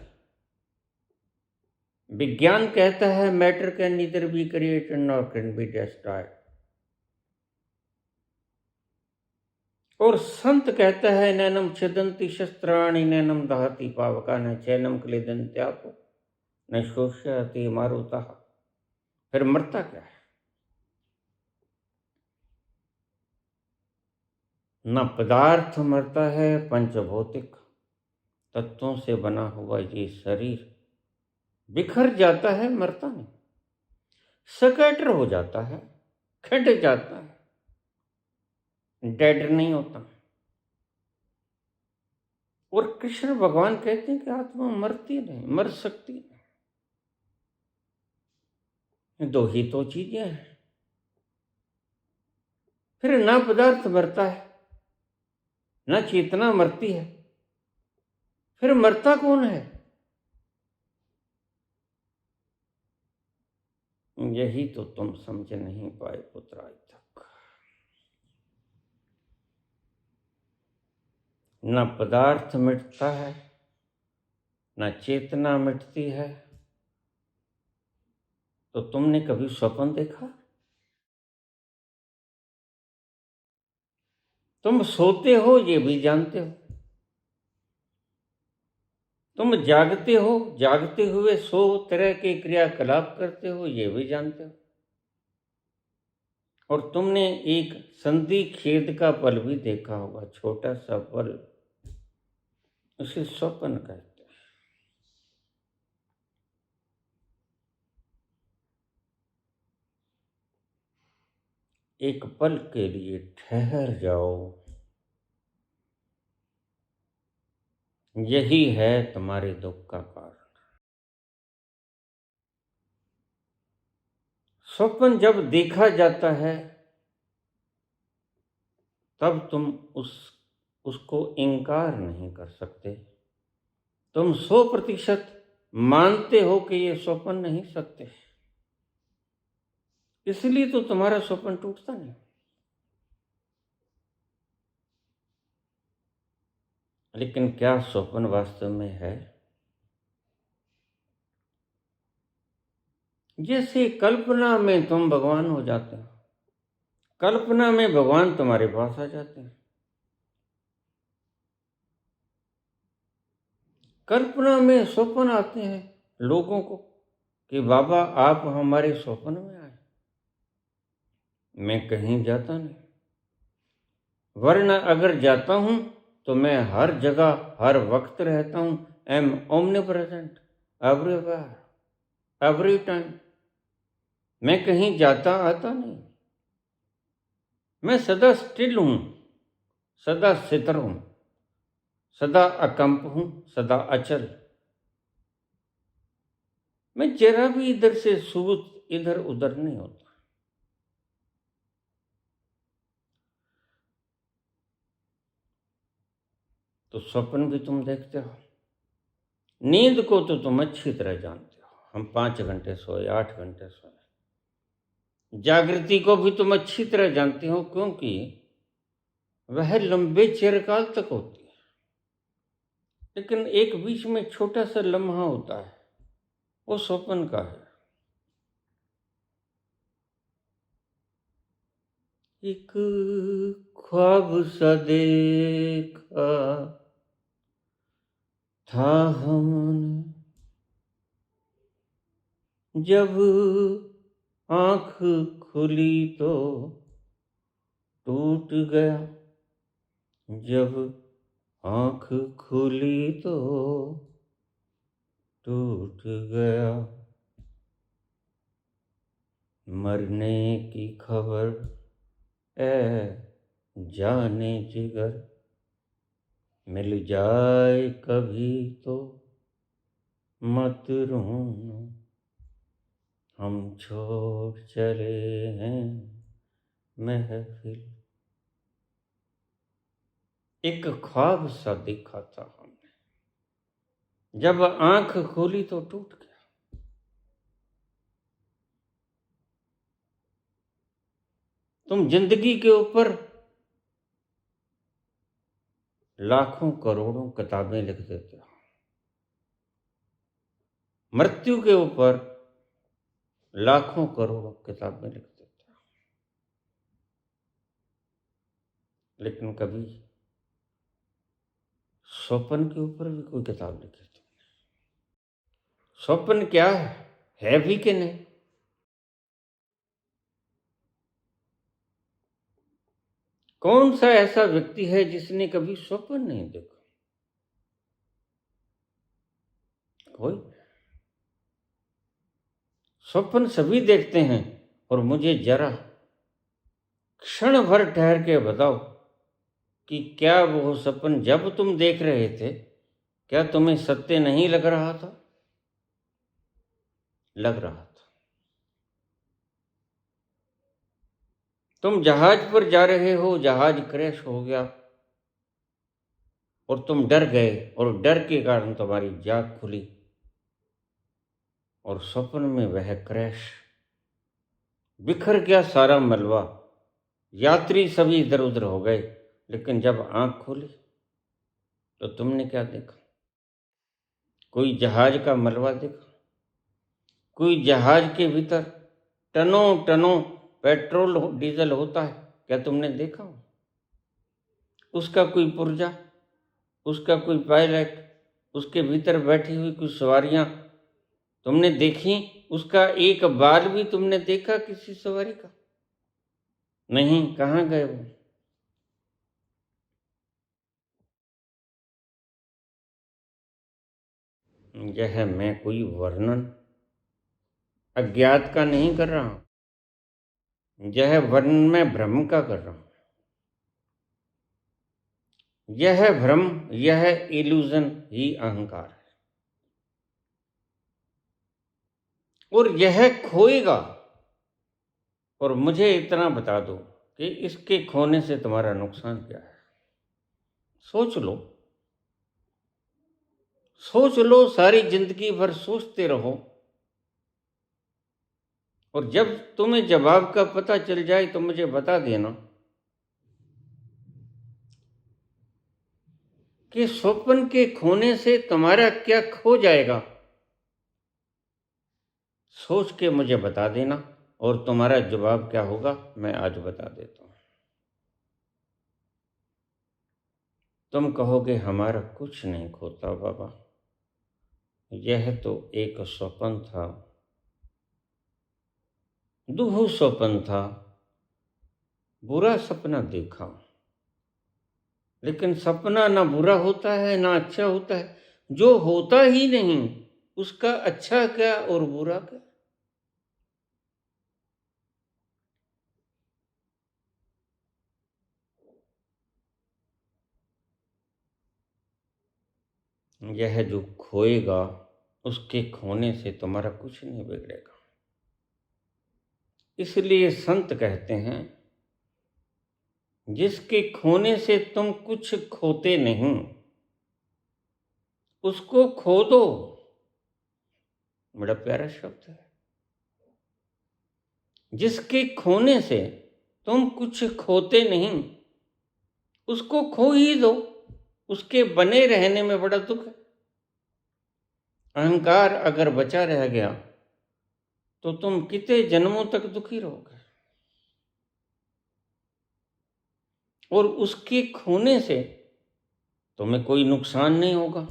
विज्ञान कहता है matter can neither be created nor can be destroyed, और संत कहता है नैनम छिदन्ति शस्त्राणि नैनम दहति पावका न चैनम क्लेदन्त्यापो न शोष्यति मारुतः। फिर मरता क्या है? न पदार्थ मरता है, पंचभौतिक तत्वों से बना हुआ ये शरीर बिखर जाता है, मरता नहीं, स्कैटर हो जाता है, खिंड जाता है, डेड नहीं होता। और कृष्ण भगवान कहते हैं कि आत्मा मरती नहीं, मर सकती नहीं, दो ही तो चीजें हैं। फिर ना पदार्थ मरता है, ना चेतना मरती है, फिर मरता कौन है? यही तो तुम समझ नहीं पाए पुत्र आज तक। न पदार्थ मिटता है, न चेतना मिटती है। तो तुमने कभी स्वप्न देखा? तुम सोते हो ये भी जानते हो, तुम जागते हो, जागते हुए 100 तरह के क्रियाकलाप करते हो ये भी जानते हो। और तुमने एक संधि खेद का पल भी देखा होगा, छोटा सा पल, उसे स्वप्न कहते हैं। एक पल के लिए ठहर जाओ, यही है तुम्हारे दुख का कारण। स्वप्न जब देखा जाता है तब तुम उसको इनकार नहीं कर सकते। तुम 100% मानते हो कि ये स्वप्न नहीं सत्य है, इसलिए तो तुम्हारा स्वप्न टूटता नहीं। लेकिन क्या स्वप्न वास्तव में है? जैसे कल्पना में तुम भगवान हो जाते हो, कल्पना में भगवान तुम्हारे पास आ जाते हैं। कल्पना में स्वप्न आते हैं लोगों को कि बाबा आप हमारे स्वप्न में आए। मैं कहीं जाता नहीं, वरना अगर जाता हूं तो मैं हर जगह हर वक्त रहता हूं। Am omnipresent, everywhere, every time. मैं कहीं जाता आता नहीं, मैं सदा स्टिल हूं, सदा स्थिर हूं, सदा अकंप हूं, सदा अचल। मैं जरा भी इधर से सूत इधर उधर नहीं होता। तो स्वप्न भी तुम देखते हो, नींद को तो तुम अच्छी तरह जानते हो। हम 5 घंटे सोए, 8 घंटे सोए। जागृति को भी तुम अच्छी तरह जानते हो, क्योंकि वह लंबे चिरकाल तक होती है। लेकिन एक बीच में छोटा सा लम्हा होता है, वो स्वप्न का है। एक ख्वाब सा देखा था हमने, जब आंख खुली तो टूट गया, जब आंख खुली तो टूट गया। मरने की खबर ए जाने जिगर, मिल जाए कभी तो मत रोना, हम छोड़ चले हैं महफिल। एक ख्वाब सा देखा था हमने, जब आंख खोली तो टूट गया। तुम जिंदगी के ऊपर लाखों करोड़ों किताबें लिख देते हो, मृत्यु के ऊपर लाखों करोड़ों किताबें लिख देते हो, लेकिन कभी स्वप्न के ऊपर भी कोई किताब लिखी थी? स्वप्न क्या है भी कि नहीं? कौन सा ऐसा व्यक्ति है जिसने कभी स्वप्न नहीं देखा? कोई? स्वप्न सभी देखते हैं, और मुझे जरा क्षण भर ठहर के बताओ कि क्या वो सपन जब तुम देख रहे थे, क्या तुम्हें सत्य नहीं लग रहा था? लग रहा था। तुम जहाज पर जा रहे हो, जहाज क्रैश हो गया और तुम डर गए, और डर के कारण तुम्हारी जाग खुली, और स्वप्न में वह क्रैश, बिखर गया सारा मलबा, यात्री सभी इधर उधर हो गए। लेकिन जब आंख खोली तो तुमने क्या देखा? कोई जहाज का मलबा देखा? कोई जहाज के भीतर टनों टनों पेट्रोल डीजल होता है, क्या तुमने देखा? उसका कोई पुर्जा, उसका कोई पायलट, उसके भीतर बैठी हुई कुछ सवारियां तुमने देखी? उसका एक बाल भी तुमने देखा किसी सवारी का? नहीं। कहाँ गए वो? यह मैं कोई वर्णन अज्ञात का नहीं कर रहा हूं, यह वर्णन मैं भ्रम का कर रहा हूं। यह भ्रम, यह इल्यूजन ही अहंकार है, और यह खोएगा। और मुझे इतना बता दो कि इसके खोने से तुम्हारा नुकसान क्या है? सोच लो, सोच लो, सारी जिंदगी भर सोचते रहो, और जब तुम्हें जवाब का पता चल जाए तो मुझे बता देना कि स्वप्न के खोने से तुम्हारा क्या खो जाएगा। सोच के मुझे बता देना, और तुम्हारा जवाब क्या होगा मैं आज बता देता हूं। तुम कहोगे हमारा कुछ नहीं खोता बाबा, यह तो एक स्वप्न था, दुहू स्वप्न था, बुरा सपना देखा, लेकिन सपना ना बुरा होता है ना अच्छा होता है। जो होता ही नहीं उसका अच्छा क्या और बुरा क्या। यह जो खोएगा उसके खोने से तुम्हारा कुछ नहीं बिगड़ेगा। इसलिए संत कहते हैं, जिसके खोने से तुम कुछ खोते नहीं उसको खो दो। बड़ा प्यारा शब्द है। जिसके खोने से तुम कुछ खोते नहीं उसको खो ही दो। उसके बने रहने में बड़ा दुख है। अहंकार अगर बचा रह गया तो तुम कितने जन्मों तक दुखी रहोगे। और उसके खोने से तुम्हें कोई नुकसान नहीं होगा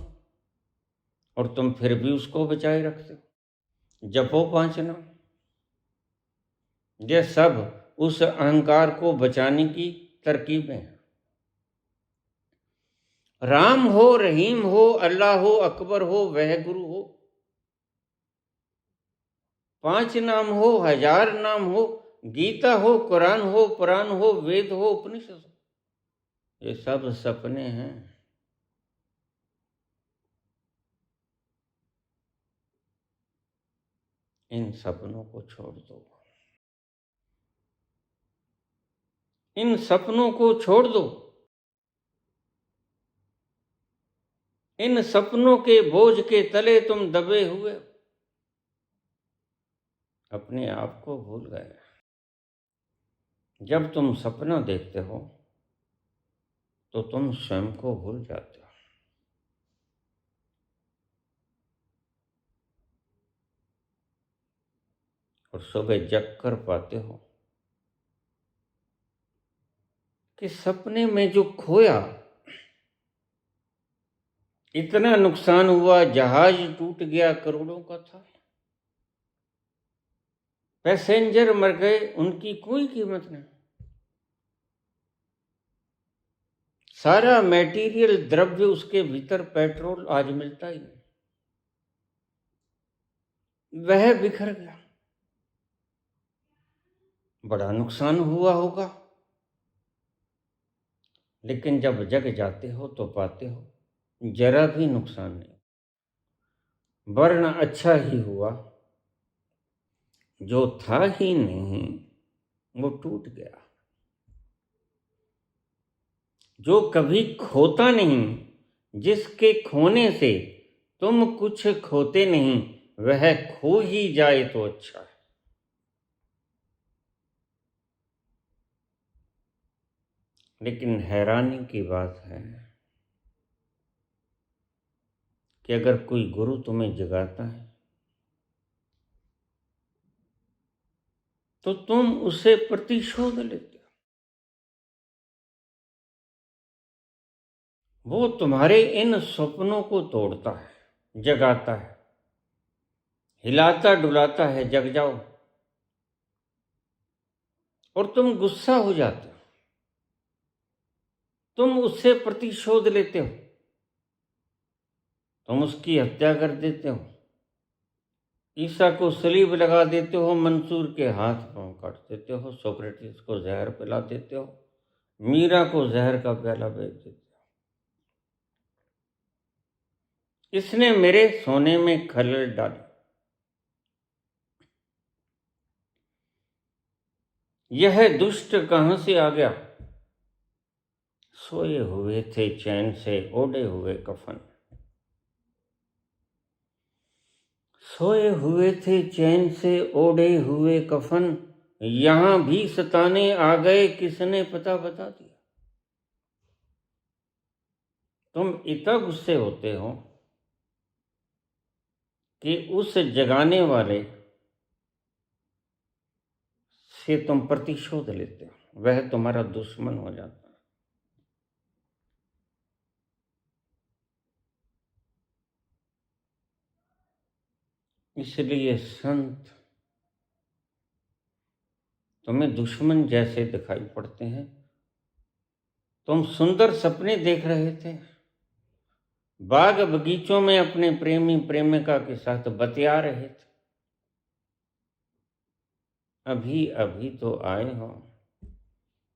और तुम फिर भी उसको बचाए रखते हो। जपो 5 नाम। ये सब उस अहंकार को बचाने की तरकीबें हैं। राम हो, रहीम हो, अल्लाह हो, अकबर हो, वह गुरु हो। 5 नाम हो, 1000 नाम हो, गीता हो, कुरान हो, पुराण हो, वेद हो, उपनिषद हो, ये सब सपने हैं। इन सपनों को छोड़ दो। इन सपनों को छोड़ दो। इन सपनों के बोझ के तले तुम दबे हुए अपने आप को भूल गए। जब तुम सपना देखते हो तो तुम स्वयं को भूल जाते हो। और सुबह जग कर पाते हो कि सपने में जो खोया, इतना नुकसान हुआ, जहाज टूट गया, करोड़ों का था, पैसेंजर मर गए, उनकी कोई कीमत नहीं। सारा मटेरियल द्रव्य उसके भीतर पेट्रोल आज मिलता ही नहीं, वह बिखर गया। बड़ा नुकसान हुआ होगा। लेकिन जब जग जाते हो तो पाते हो जरा भी नुकसान नहीं, वरना अच्छा ही हुआ। जो था ही नहीं वो टूट गया। जो कभी खोता नहीं, जिसके खोने से तुम कुछ खोते नहीं, वह खो ही जाए तो अच्छा है। लेकिन हैरानी की बात है कि अगर कोई गुरु तुम्हें जगाता है तो तुम उसे प्रतिशोध लेते हो। वो तुम्हारे इन सपनों को तोड़ता है, जगाता है, हिलाता डुलाता है, जग जाओ, और तुम गुस्सा हो जाते हो। तुम उससे प्रतिशोध लेते हो। तुम उसकी हत्या कर देते हो। ईसा को सलीब लगा देते हो, मंसूर के हाथ पांव काट देते हो, सोक्रेटिस को जहर पिला देते हो, मीरा को जहर का प्याला बेच देते हो। इसने मेरे सोने में खलल डाली। यह दुष्ट कहां से आ गया। सोए हुए थे चैन से ओढ़े हुए कफन। सोए हुए थे चैन से ओढ़े हुए कफन, यहां भी सताने आ गए, किसने पता बता दिया। तुम इतना गुस्से होते हो कि उस जगाने वाले से तुम प्रतिशोध लेते हो, वह तुम्हारा दुश्मन हो जाता है। इसलिए संत तुम्हें दुश्मन जैसे दिखाई पड़ते हैं। तुम सुंदर सपने देख रहे थे, बाग बगीचों में अपने प्रेमी प्रेमिका के साथ बतिया रहे थे। अभी अभी तो आए हो,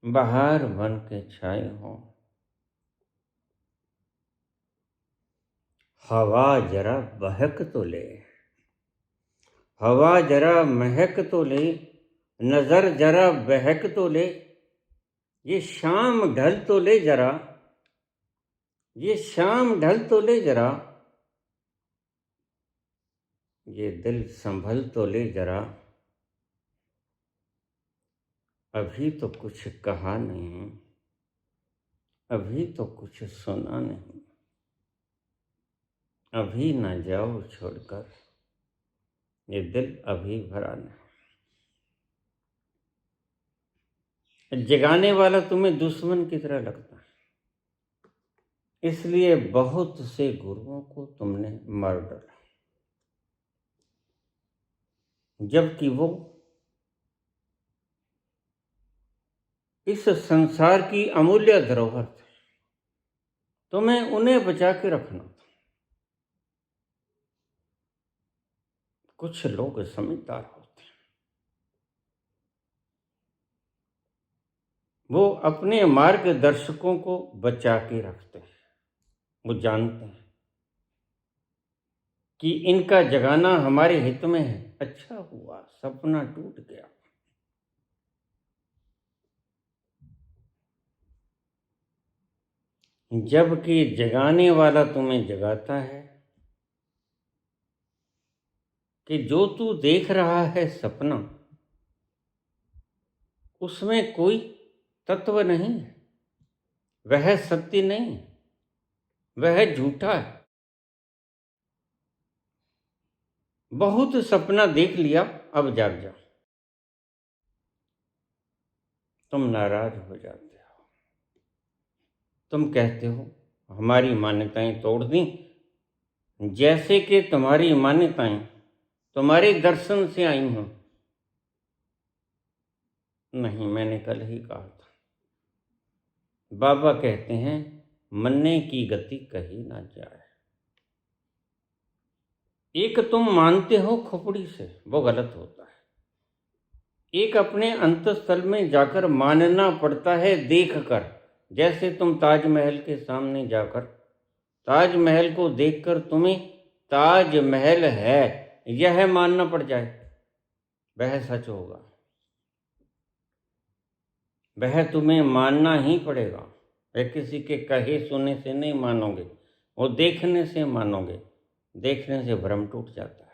बहार बन के छाए हो। हवा जरा बहक तो ले, हवा जरा महक तो ले, नजर जरा बहक तो ले। ये शाम ढल तो ले जरा, ये शाम ढल तो ले जरा। ये दिल संभल तो ले जरा। अभी तो कुछ कहा नहीं, अभी तो कुछ सुना नहीं। अभी न जाओ छोड़कर, ये दिल अभी भरा नहीं। जगाने वाला तुम्हें दुश्मन की तरह लगता है, इसलिए बहुत से गुरुओं को तुमने मार डाला, जबकि वो इस संसार की अमूल्य धरोहर थे। तुम्हें उन्हें बचा के रखना था। कुछ लोग समझदार होते हैं, वो अपने मार्गदर्शकों को बचा के रखते हैं। वो जानते हैं कि इनका जगाना हमारे हित में है। अच्छा हुआ सपना टूट गया। जबकि जगाने वाला तुम्हें जगाता है कि जो तू देख रहा है सपना, उसमें कोई तत्व नहीं है, वह सत्य नहीं, वह झूठा है। बहुत सपना देख लिया, अब जाग जाओ। तुम नाराज हो जाते हो, तुम कहते हो हमारी मान्यताएं तोड़ दी, जैसे कि तुम्हारी मान्यताएं तुम्हारे दर्शन से आई हूं। नहीं, मैंने कल ही कहा था, बाबा कहते हैं मन्ने की गति कही ना जाए। एक तुम मानते हो खोपड़ी से, वो गलत होता है। एक अपने अंतस्थल में जाकर मानना पड़ता है, देख कर। जैसे तुम ताजमहल के सामने जाकर ताजमहल को देखकर तुम्हें ताजमहल है यह मानना पड़ जाए, वह सच होगा। वह तुम्हें मानना ही पड़ेगा। वह किसी के कहे सुने से नहीं मानोगे, वो देखने से मानोगे। देखने से भ्रम टूट जाता है।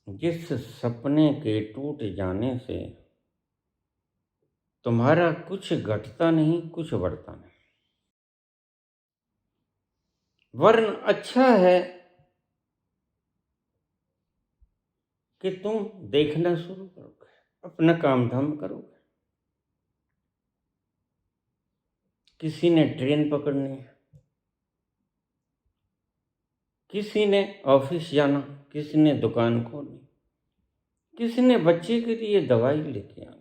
जिस सपने के टूट जाने से तुम्हारा कुछ घटता नहीं, कुछ बढ़ता नहीं, वरन अच्छा है कि तुम देखना शुरू करोगे, अपना काम धाम करोगे। किसी ने ट्रेन पकड़नी है, किसी ने ऑफिस जाना, किसी ने दुकान खोलनी, किसी ने बच्चे के लिए दवाई लेके आना।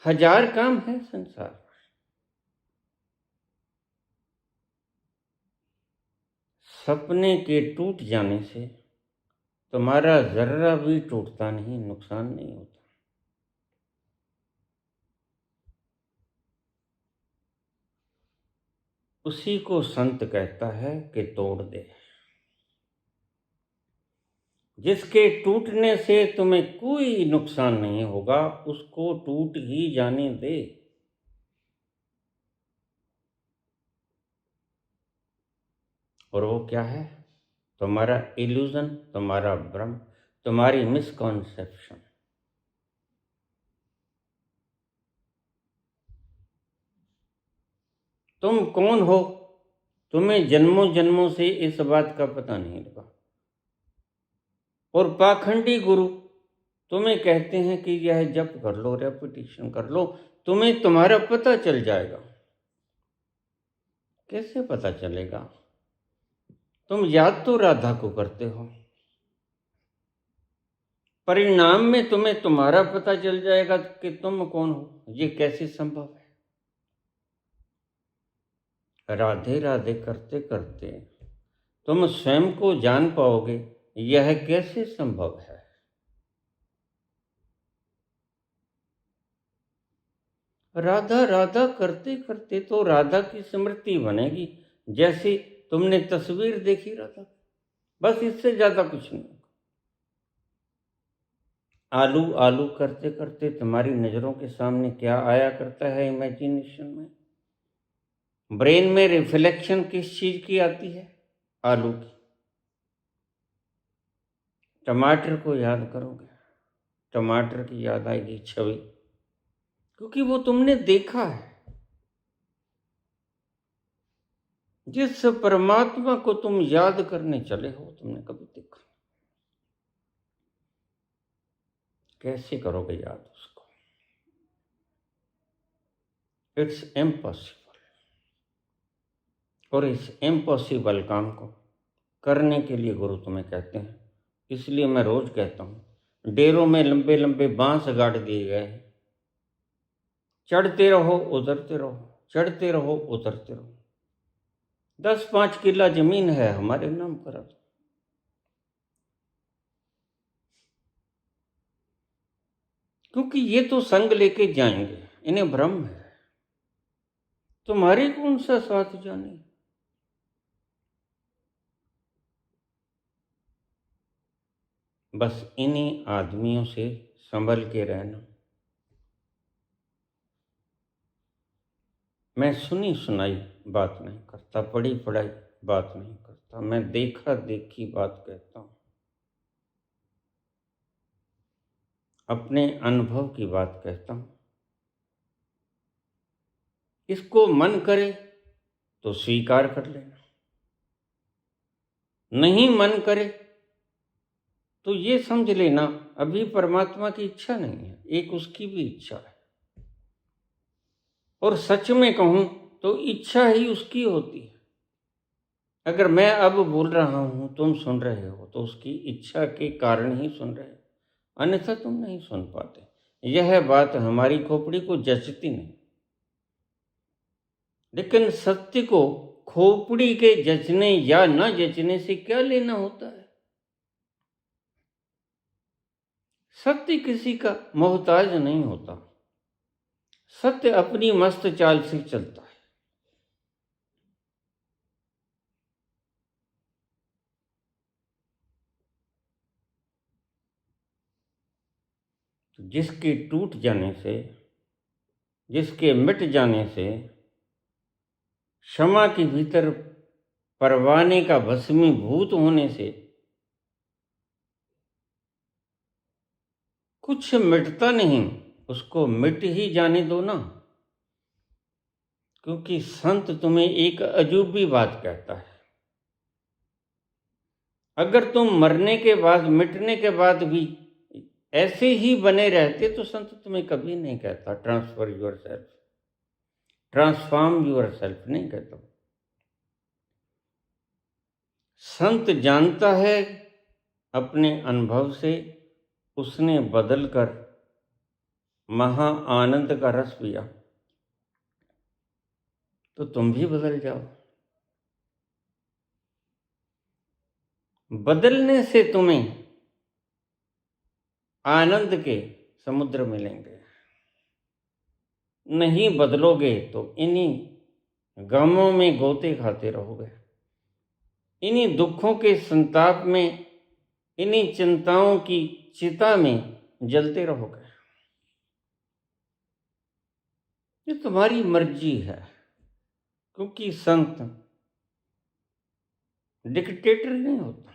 हजार काम है संसार में। सपने के टूट जाने से तुम्हारा जर्रा भी टूटता नहीं, नुकसान नहीं होता। उसी को संत कहता है कि तोड़ दे। जिसके टूटने से तुम्हें कोई नुकसान नहीं होगा, उसको टूट ही जाने दे। और वो क्या है? तुम्हारा इल्यूजन, तुम्हारा भ्रम, तुम्हारी मिसकॉन्सेप्शन। तुम कौन हो, तुम्हें जन्मों जन्मों से इस बात का पता नहीं लगा। और पाखंडी गुरु तुम्हें कहते हैं कि यह जप कर लो, रेपिटेशन कर लो, तुम्हें तुम्हारा पता चल जाएगा। कैसे पता चलेगा? तुम याद तो राधा को करते हो, परिणाम में तुम्हें तुम्हारा पता चल जाएगा कि तुम कौन हो। ये कैसे संभव है? राधे राधे करते करते तुम स्वयं को जान पाओगे, यह कैसे संभव है? राधा राधा करते करते तो राधा की स्मृति बनेगी, जैसे तुमने तस्वीर देखी राधा, बस इससे ज्यादा कुछ नहीं। आलू आलू करते करते तुम्हारी नजरों के सामने क्या आया करता है इमेजिनेशन में? ब्रेन में रिफ्लेक्शन किस चीज की आती है? आलू की। टमाटर को याद करोगे, टमाटर की याद आएगी छवि, क्योंकि वो तुमने देखा है। जिस परमात्मा को तुम याद करने चले हो, तुमने कभी देखा? कैसे करोगे याद उसको? It's impossible. और इस इम्पॉसिबल काम को करने के लिए गुरु तुम्हें कहते हैं। इसलिए मैं रोज कहता हूं, डेरों में लंबे लंबे बांस गाड़ दिए गए हैं, चढ़ते रहो उतरते रहो, चढ़ते रहो उतरते रहो। 10-5 किला जमीन है हमारे नाम करा दो। क्योंकि ये तो संग लेके जाएंगे, इन्हें भ्रम है, तुम्हारे कौन सा साथ जाने। बस इन्हीं आदमियों से संभल के रहना। मैं सुनी सुनाई बात नहीं करता, पढ़ी पढ़ाई बात नहीं करता, मैं देखा देखी बात कहता हूं, अपने अनुभव की बात कहता हूं। इसको मन करे तो स्वीकार कर लेना, नहीं मन करे तो ये समझ लेना अभी परमात्मा की इच्छा नहीं है, एक उसकी भी इच्छा है। और सच में कहूं तो इच्छा ही उसकी होती है। अगर मैं अब बोल रहा हूं, तुम सुन रहे हो, तो उसकी इच्छा के कारण ही सुन रहे हो, अन्यथा तुम नहीं सुन पाते। यह बात हमारी खोपड़ी को जचती नहीं, लेकिन सत्य को खोपड़ी के जचने या न जचने से क्या लेना होता है? सत्य किसी का मोहताज नहीं होता, सत्य अपनी मस्त चाल से चलता है। जिसके टूट जाने से, जिसके मिट जाने से, क्षमा के भीतर परवाने का भस्मीभूत होने से कुछ मिटता नहीं, उसको मिट ही जाने दो ना। क्योंकि संत तुम्हें एक अजूबी बात कहता है, अगर तुम मरने के बाद, मिटने के बाद भी ऐसे ही बने रहते तो संत तुम्हें कभी नहीं कहता transfer yourself, transform yourself नहीं कहता। संत जानता है अपने अनुभव से, उसने बदल कर महा आनंद का रस पिया, तो तुम भी बदल जाओ। बदलने से तुम्हें आनंद के समुद्र मिलेंगे, नहीं बदलोगे तो इन्हीं गमों में गोते खाते रहोगे, इन्हीं दुखों के संताप में, इन्हीं चिंताओं की चिता में जलते रहोगे। ये तुम्हारी मर्जी है, क्योंकि संत डिक्टेटर नहीं होता।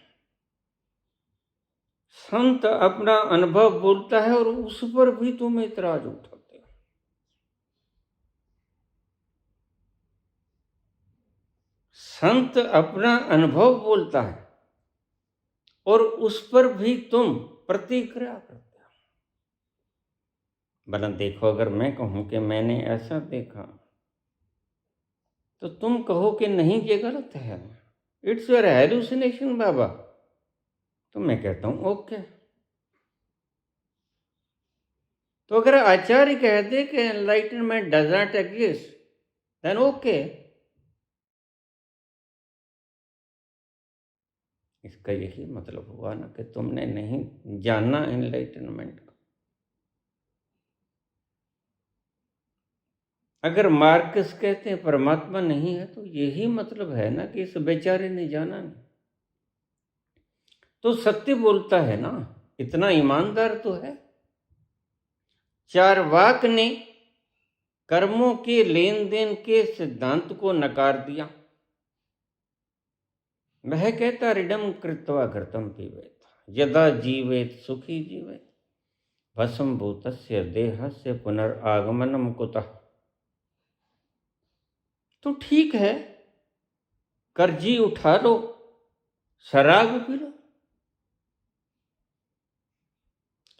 संत अपना अनुभव बोलता है और उस पर भी तुम इतराज उठाते हो। संत अपना अनुभव बोलता है और उस पर भी तुम प्रतिक्रिया करते हो। भला देखो, अगर मैं कहूं कि मैंने ऐसा देखा, तो तुम कहो कि नहीं ये गलत है, इट्स योर हेलुसिनेशन बाबा, तो मैं कहता हूं ओके। तो अगर आचार्य कहते कि enlightenment does not exist, then okay. इसका यही मतलब हुआ ना कि तुमने नहीं जाना एनलाइटनमेंट को। अगर मार्कस कहते हैं परमात्मा नहीं है, तो यही मतलब है ना कि इस बेचारे ने जाना नहीं। तो सत्य बोलता है ना, इतना ईमानदार तो है। चार्वाक ने कर्मों के लेन देन के सिद्धांत को नकार दिया। वह कहता रिडम कृत्वा घृतम पीवेत, यदा जीवेत सुखी जीवेत, भस्म भूतस्य देहस्य पुनरागमनम कुतः। तो ठीक है, कर्जी उठा लो, शराब पी लो,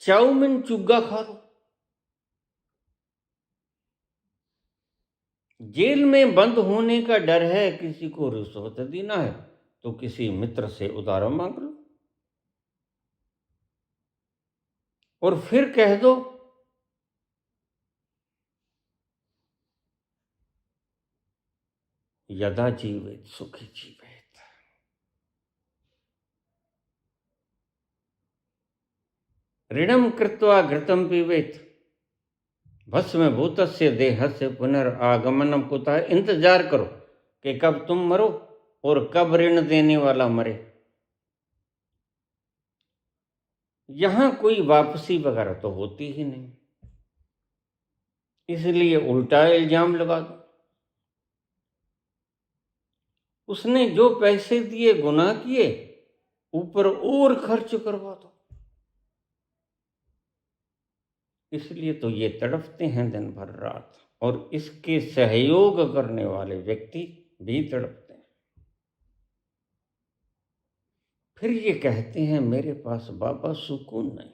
चाउमीन चुग्गा खा लो, जेल में बंद होने का डर है, किसी को रिश्वत देना है तो किसी मित्र से उधार मांग लो, और फिर कह दो यदा जीवेत सुखी जीवेत। ऋणम कृत्वा घृतम पीवेत, भस्म भूतस्य देहस्य पुनरागमनम कुतः। इंतजार करो कि कब तुम मरो और कब ऋण देने वाला मरे। यहां कोई वापसी वगैरह तो होती ही नहीं, इसलिए उल्टा इल्जाम लगा दो। उसने जो पैसे दिए गुनाह किए, ऊपर और खर्च करवा दो। इसलिए तो ये तड़पते हैं दिन भर रात, और इसके सहयोग करने वाले व्यक्ति भी तड़पते हैं। फिर ये कहते हैं मेरे पास बाबा सुकून नहीं।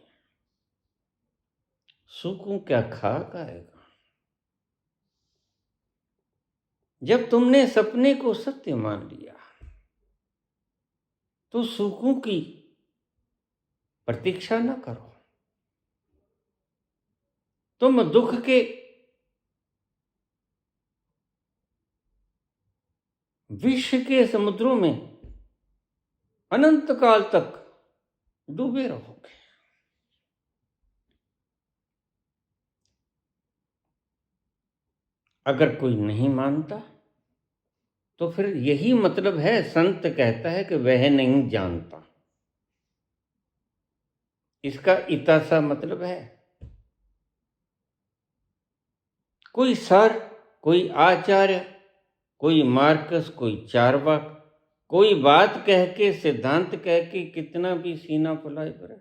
सुकून क्या खाक आएगा? जब तुमने सपने को सत्य मान लिया, तो सुकून की प्रतीक्षा न करो। तुम दुख के विष के समुद्रों में अनंत काल तक डूबे रहोगे। अगर कोई नहीं मानता, तो फिर यही मतलब है, संत कहता है कि वह नहीं जानता। इसका इतना सा मतलब है। कोई सर, कोई आचार्य, कोई मार्कस, कोई चार्वाक, कोई बात कह के, सिद्धांत कह के कितना भी सीना फुलाए करे,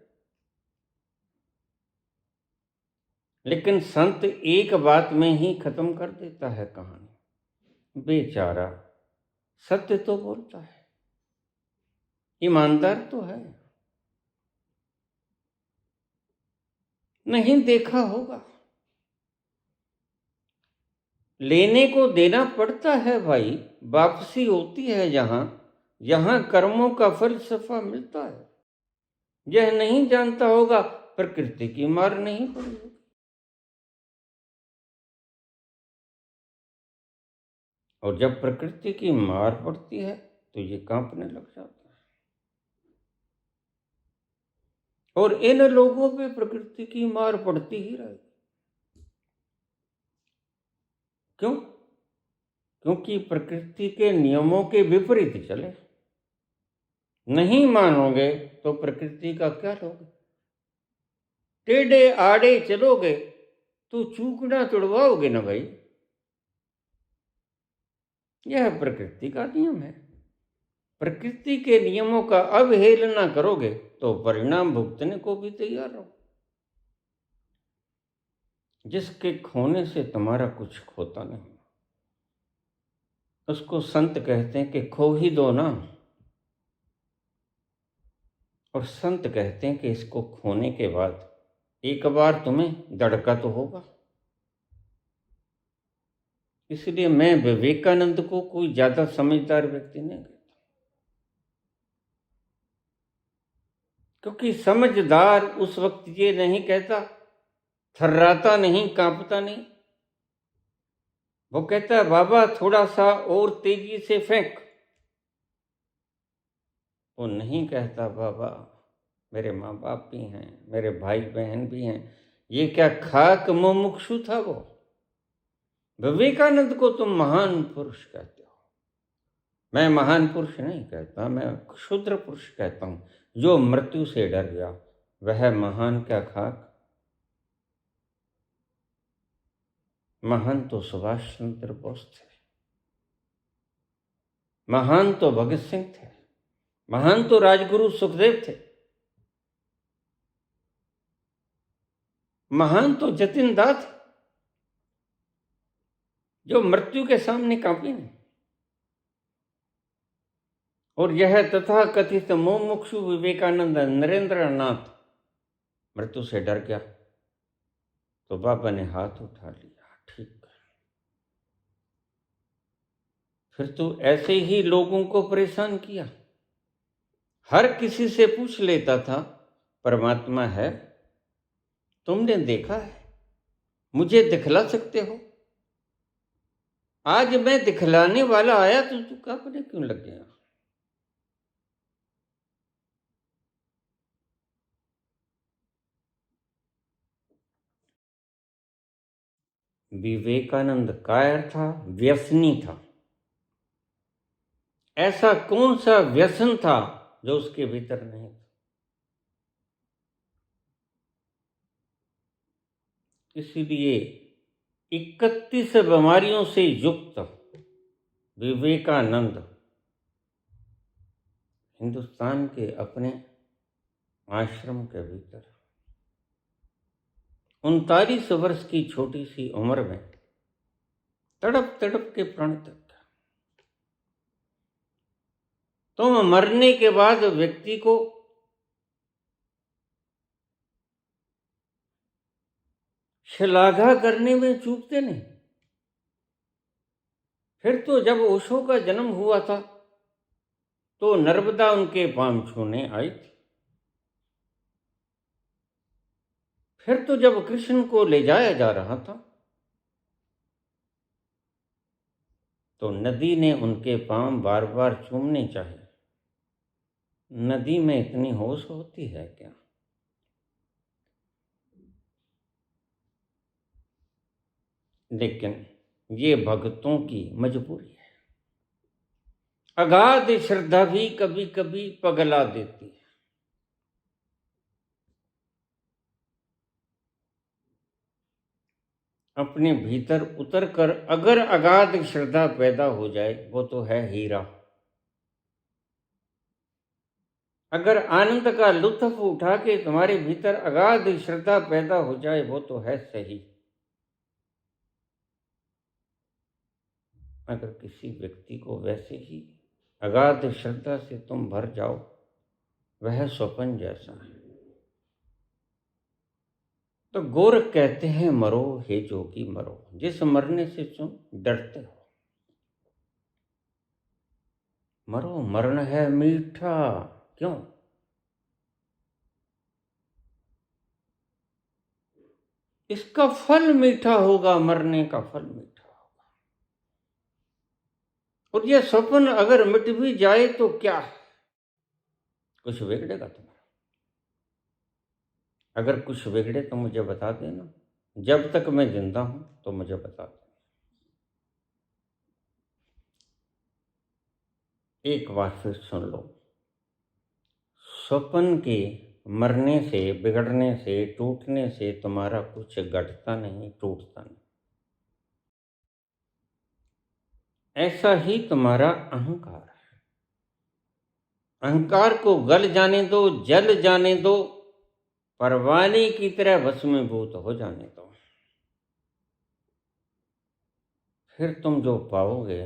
लेकिन संत एक बात में ही खत्म कर देता है कहानी। बेचारा सत्य तो बोलता है, ईमानदार तो है, नहीं देखा होगा। लेने को देना पड़ता है भाई, वापसी होती है जहां कर्मों का फलसफा मिलता है। यह नहीं जानता होगा, प्रकृति की मार नहीं पड़ी होगी। और जब प्रकृति की मार पड़ती है तो ये कांपने लग जाता है। और इन लोगों पे प्रकृति की मार पड़ती ही रहेगी। क्यों? क्योंकि प्रकृति के नियमों के विपरीत चले। नहीं मानोगे तो प्रकृति का क्या लोगे? टेढ़े आड़े चलोगे तो चूकना तुड़वाओगे ना भाई। यह प्रकृति का नियम है। प्रकृति के नियमों का अवहेलना करोगे तो परिणाम भुगतने को भी तैयार रहो। जिसके खोने से तुम्हारा कुछ खोता नहीं, उसको संत कहते हैं कि खो ही दो ना। और संत कहते हैं कि इसको खोने के बाद एक बार तुम्हें दड़का तो होगा। इसलिए मैं विवेकानंद को कोई ज्यादा समझदार व्यक्ति नहीं कहता, क्योंकि समझदार उस वक्त ये नहीं कहता, थर्राता नहीं, कांपता नहीं। वो कहता है बाबा थोड़ा सा और तेजी से फेंक। वो नहीं कहता बाबा मेरे माँ बाप भी हैं, मेरे भाई बहन भी हैं, ये क्या खाक मुमुक्षु था वो। विवेकानंद को तुम महान पुरुष कहते हो, मैं महान पुरुष नहीं कहता, मैं क्षुद्र पुरुष कहता हूं। जो मृत्यु से डर गया वह महान क्या खाक। महान तो सुभाष चंद्र बोस थे, महान तो भगत सिंह थे, महान तो राजगुरु सुखदेव थे, महान तो जतिन दा थे, जो मृत्यु के सामने कांपी नहीं। और यह तथा कथित मुमुक्षु विवेकानंद नरेंद्र नाथ मृत्यु से डर गया तो बाबा ने हाथ उठा लिया, ठीक। फिर तो ऐसे ही लोगों को परेशान किया, हर किसी से पूछ लेता था परमात्मा है, तुमने देखा है, मुझे दिखला सकते हो। आज मैं दिखलाने वाला आया तो तू कांपने क्यों लग गया। विवेकानंद कायर था, व्यसनी था। ऐसा कौन सा व्यसन था जो उसके भीतर नहीं था। इसीलिए 31 बीमारियों से युक्त विवेकानंद हिंदुस्तान के अपने आश्रम के भीतर 39 वर्ष की छोटी सी उम्र में तड़प तड़प के प्राण तक। तुम मरने के बाद व्यक्ति को श्लाघा करने में चूकते नहीं। फिर तो जब ओशो का जन्म हुआ था तो नर्मदा उनके पांव छूने आई थी। फिर तो जब कृष्ण को ले जाया जा रहा था तो नदी ने उनके पांव बार बार चूमने चाहे। नदी में इतनी होश होती है क्या। लेकिन ये भक्तों की मजबूरी है। अगाध श्रद्धा भी कभी कभी पगला देती है। अपने भीतर उतर कर अगर अगाध श्रद्धा पैदा हो जाए वो तो है हीरा। अगर आनंद का लुत्फ उठा के तुम्हारे भीतर अगाध श्रद्धा पैदा हो जाए वो तो है सही। अगर किसी व्यक्ति को वैसे ही अगाध श्रद्धा से तुम भर जाओ वह स्वप्न जैसा है। तो गोरख कहते हैं मरो हे जोगी मरो, जिस मरने से तुम डरते हो मरो। मरण है मीठा, क्यों। इसका फल मीठा होगा, मरने का फल मीठा होगा। और यह स्वप्न अगर मिट भी जाए तो क्या है, कुछ बिगड़ेगा तुम्हारा। अगर कुछ बिगड़े तो मुझे बता देना, जब तक मैं जिंदा हूं तो मुझे बता देना। एक बार फिर सुन लो, स्वप्न के मरने से, बिगड़ने से, टूटने से तुम्हारा कुछ घटता नहीं, टूटता नहीं। ऐसा ही तुम्हारा अहंकार है। अहंकार को गल जाने दो, जल जाने दो, परवाने की तरह भस्मीभूत हो जाने दो। फिर तुम जो पाओगे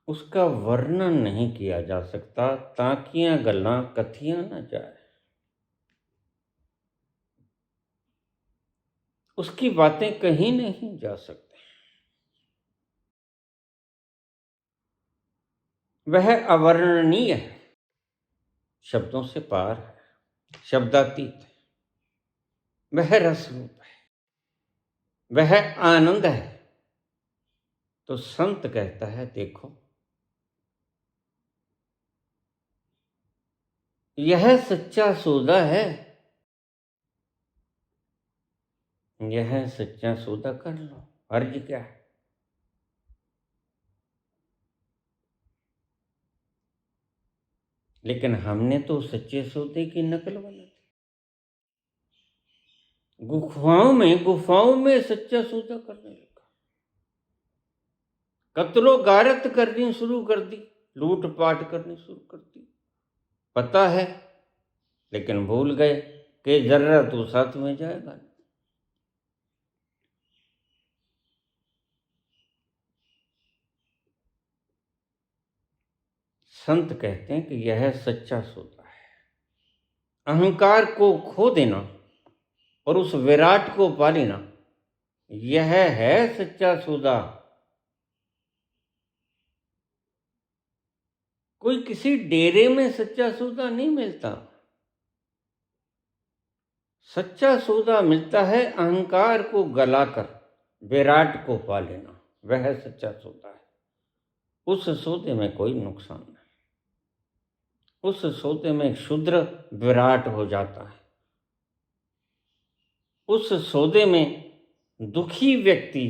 उसका वर्णन नहीं किया जा सकता, ताकियां गल्लां कथियां न जाए। उसकी बातें कहीं नहीं जा सकती। वह अवर्णनीय है, शब्दों से पार है, शब्दातीत है, वह रस रूप है, वह आनंद है। तो संत कहता है देखो, यह सच्चा सौदा है, यह सच्चा सौदा कर लो, अर्ज क्या है। लेकिन हमने तो सच्चे सौदे की नकल बना दी। गुफाओं में सच्चा सौदा करने लगा, कत्लो गारत करनी शुरू कर दी, लूट पाट करनी शुरू कर दी। पता है लेकिन भूल गए कि जर्रा तो साथ में जाएगा। संत कहते हैं कि यह सच्चा सौदा है। अहंकार को खो देना और उस विराट को पा लेना, यह है सच्चा सौदा। कोई किसी डेरे में सच्चा सौदा नहीं मिलता। सच्चा सौदा मिलता है अहंकार को गलाकर विराट को पा लेना, वह सच्चा सौदा है। उस सौदे में कोई नुकसान नहीं, उस सौदे में शूद्र विराट हो जाता है। उस सौदे में दुखी व्यक्ति,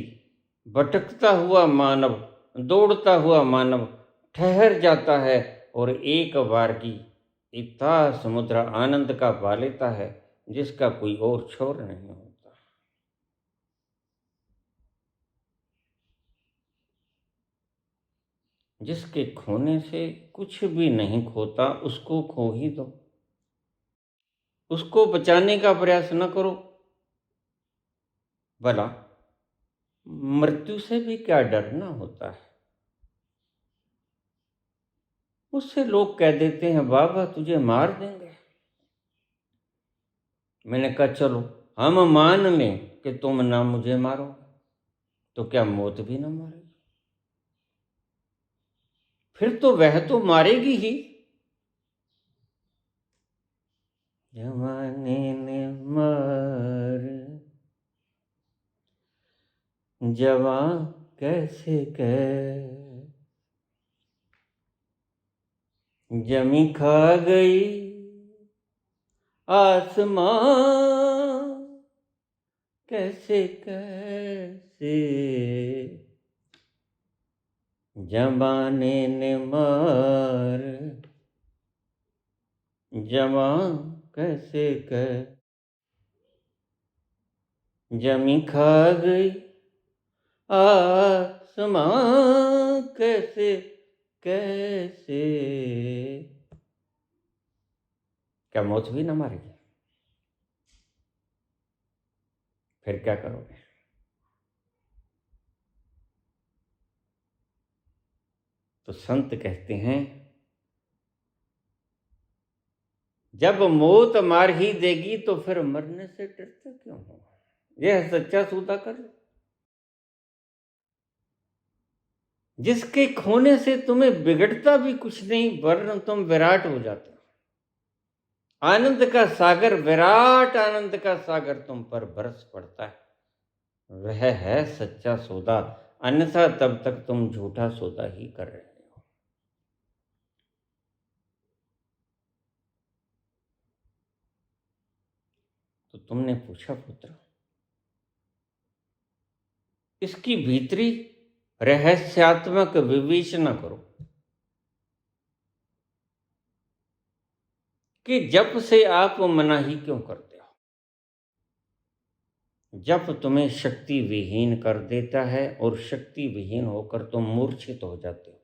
भटकता हुआ मानव, दौड़ता हुआ मानव ठहर जाता है और एक बार की इतना समुद्र आनंद का पा लेता है जिसका कोई और छोर नहीं होता। जिसके खोने से कुछ भी नहीं खोता उसको खो ही दो, उसको बचाने का प्रयास न करो। भला मृत्यु से भी क्या डरना होता है। उससे लोग कह देते हैं बाबा तुझे मार देंगे। मैंने कहा चलो हम मान लें कि तुम ना मुझे मारो, तो क्या मौत भी ना मारेगी? फिर तो वह तो मारेगी ही। जमाने ने मार जवां कैसे कह, जमी खा गई आसमां कैसे कैसे, जमाने ने मार जवां कैसे कह, जमी खा गई आसमां कैसे कैसे। क्या मौत भी ना मारेगी? फिर क्या करोगे? तो संत कहते हैं जब मौत मार ही देगी तो फिर मरने से डरते क्यों हो? यह सच्चा सौदा कर लो। जिसके खोने से तुम्हें बिगड़ता भी कुछ नहीं, वरन तुम विराट हो जाते हो। आनंद का सागर, विराट आनंद का सागर तुम पर बरस पड़ता है, वह है सच्चा सौदा। अन्यथा तब तक तुम झूठा सौदा ही कर रहे हो। तो तुमने पूछा पुत्र, इसकी भीतरी रहस्यात्मक विवेचना करो कि जप से आप मनाही क्यों करते हो। जप तुम्हें शक्ति विहीन कर देता है और शक्ति विहीन होकर तुम मूर्छित हो जाते हो।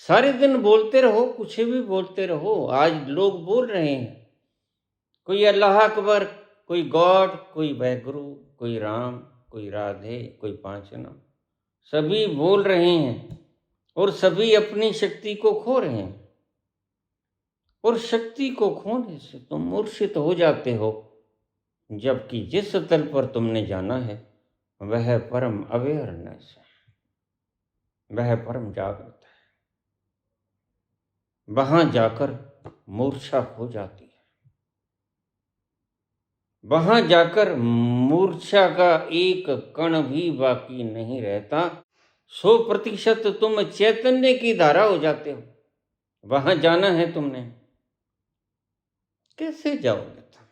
सारे दिन बोलते रहो, कुछ भी बोलते रहो। आज लोग बोल रहे हैं, कोई अल्लाह अकबर, कोई गॉड, कोई वाहेगुरु, कोई राम, कोई राधे, कोई पांच नाम, सभी बोल रहे हैं और सभी अपनी शक्ति को खो रहे हैं। और शक्ति को खोने से तुम मूर्छित हो जाते हो, जबकि जिस तल पर तुमने जाना है वह परम अवेयरनेस है, वह परम जागृत है। वहां जाकर मूर्छा हो जाती है। वहां जाकर मूर्छा का एक कण भी बाकी नहीं रहता। 100% तुम चैतन्य की धारा हो जाते हो। वहां जाना है तुमने, कैसे जाओगे तुम?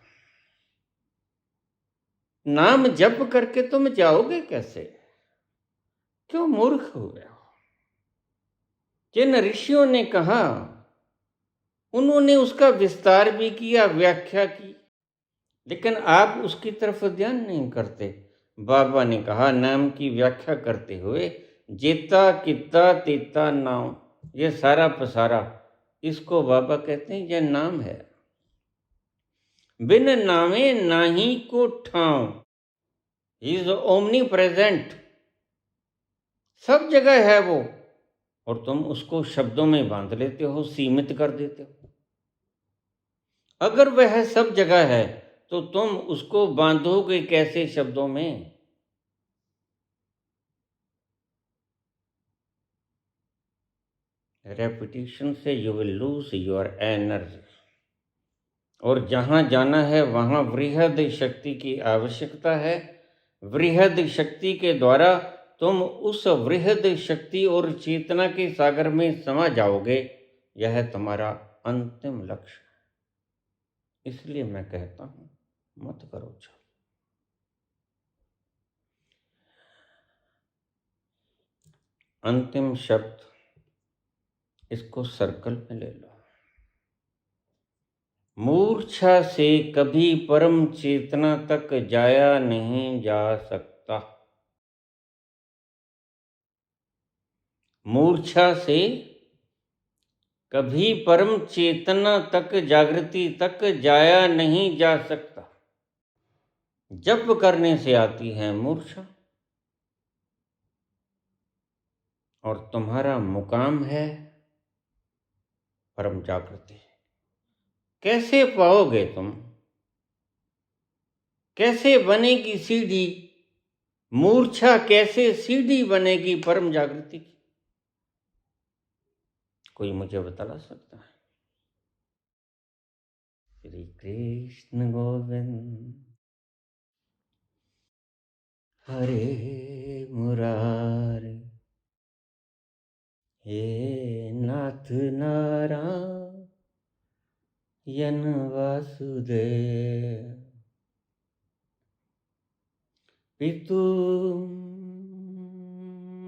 नाम जप करके तुम जाओगे कैसे? क्यों मूर्ख हो गए हो? जिन ऋषियों ने कहा उन्होंने उसका विस्तार भी किया, व्याख्या की, लेकिन आप उसकी तरफ ध्यान नहीं करते। बाबा ने कहा नाम की व्याख्या करते हुए, जेता कित्ता तेता नाम, ये सारा पसारा, इसको बाबा कहते हैं यह नाम है। बिन नामे नाही को ठाव, ही इज ओमनी प्रेजेंट, सब जगह है वो, और तुम उसको शब्दों में बांध लेते हो, सीमित कर देते हो। अगर वह सब जगह है तो तुम उसको बांधोगे कैसे शब्दों में? रेपिटेशन से you will lose your energy. और जहां जाना है वहां वृहद शक्ति की आवश्यकता है। वृहद शक्ति के द्वारा तुम उस वृहद शक्ति और चेतना के सागर में समा जाओगे। यह तुम्हारा अंतिम लक्ष्य है। इसलिए मैं कहता हूं मत करो छल। अंतिम शब्द, इसको सर्कल में ले लो। मूर्छा से कभी परम चेतना तक जाया नहीं जा सकता। मूर्छा से कभी परम चेतना तक, जागृति तक जाया नहीं जा सकता। जप करने से आती है मूर्छा, और तुम्हारा मुकाम है परम जागृति। कैसे पाओगे तुम? कैसे बनेगी सीढ़ी? मूर्छा कैसे सीढ़ी बनेगी परम जागृति की? कोई मुझे बता सकता है? श्री कृष्ण गोविंद हरे मुरारी, हे नाथ नारायण वासुदेव, पितु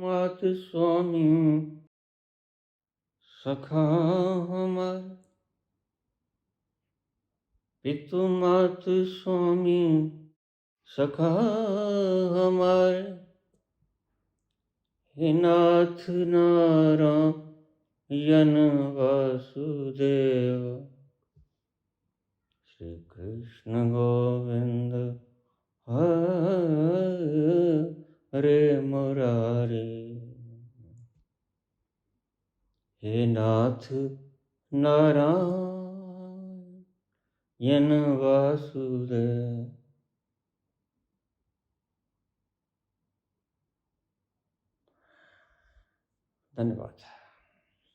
मात स्वामी सखा हमार, पितु मात स्वामी सखा हमार, हे नाथ नारायण वासुदेव, श्री कृष्ण गोविंद हरे मुरारी, हे नाथ नारायण वासुदेव। धन्यवाद।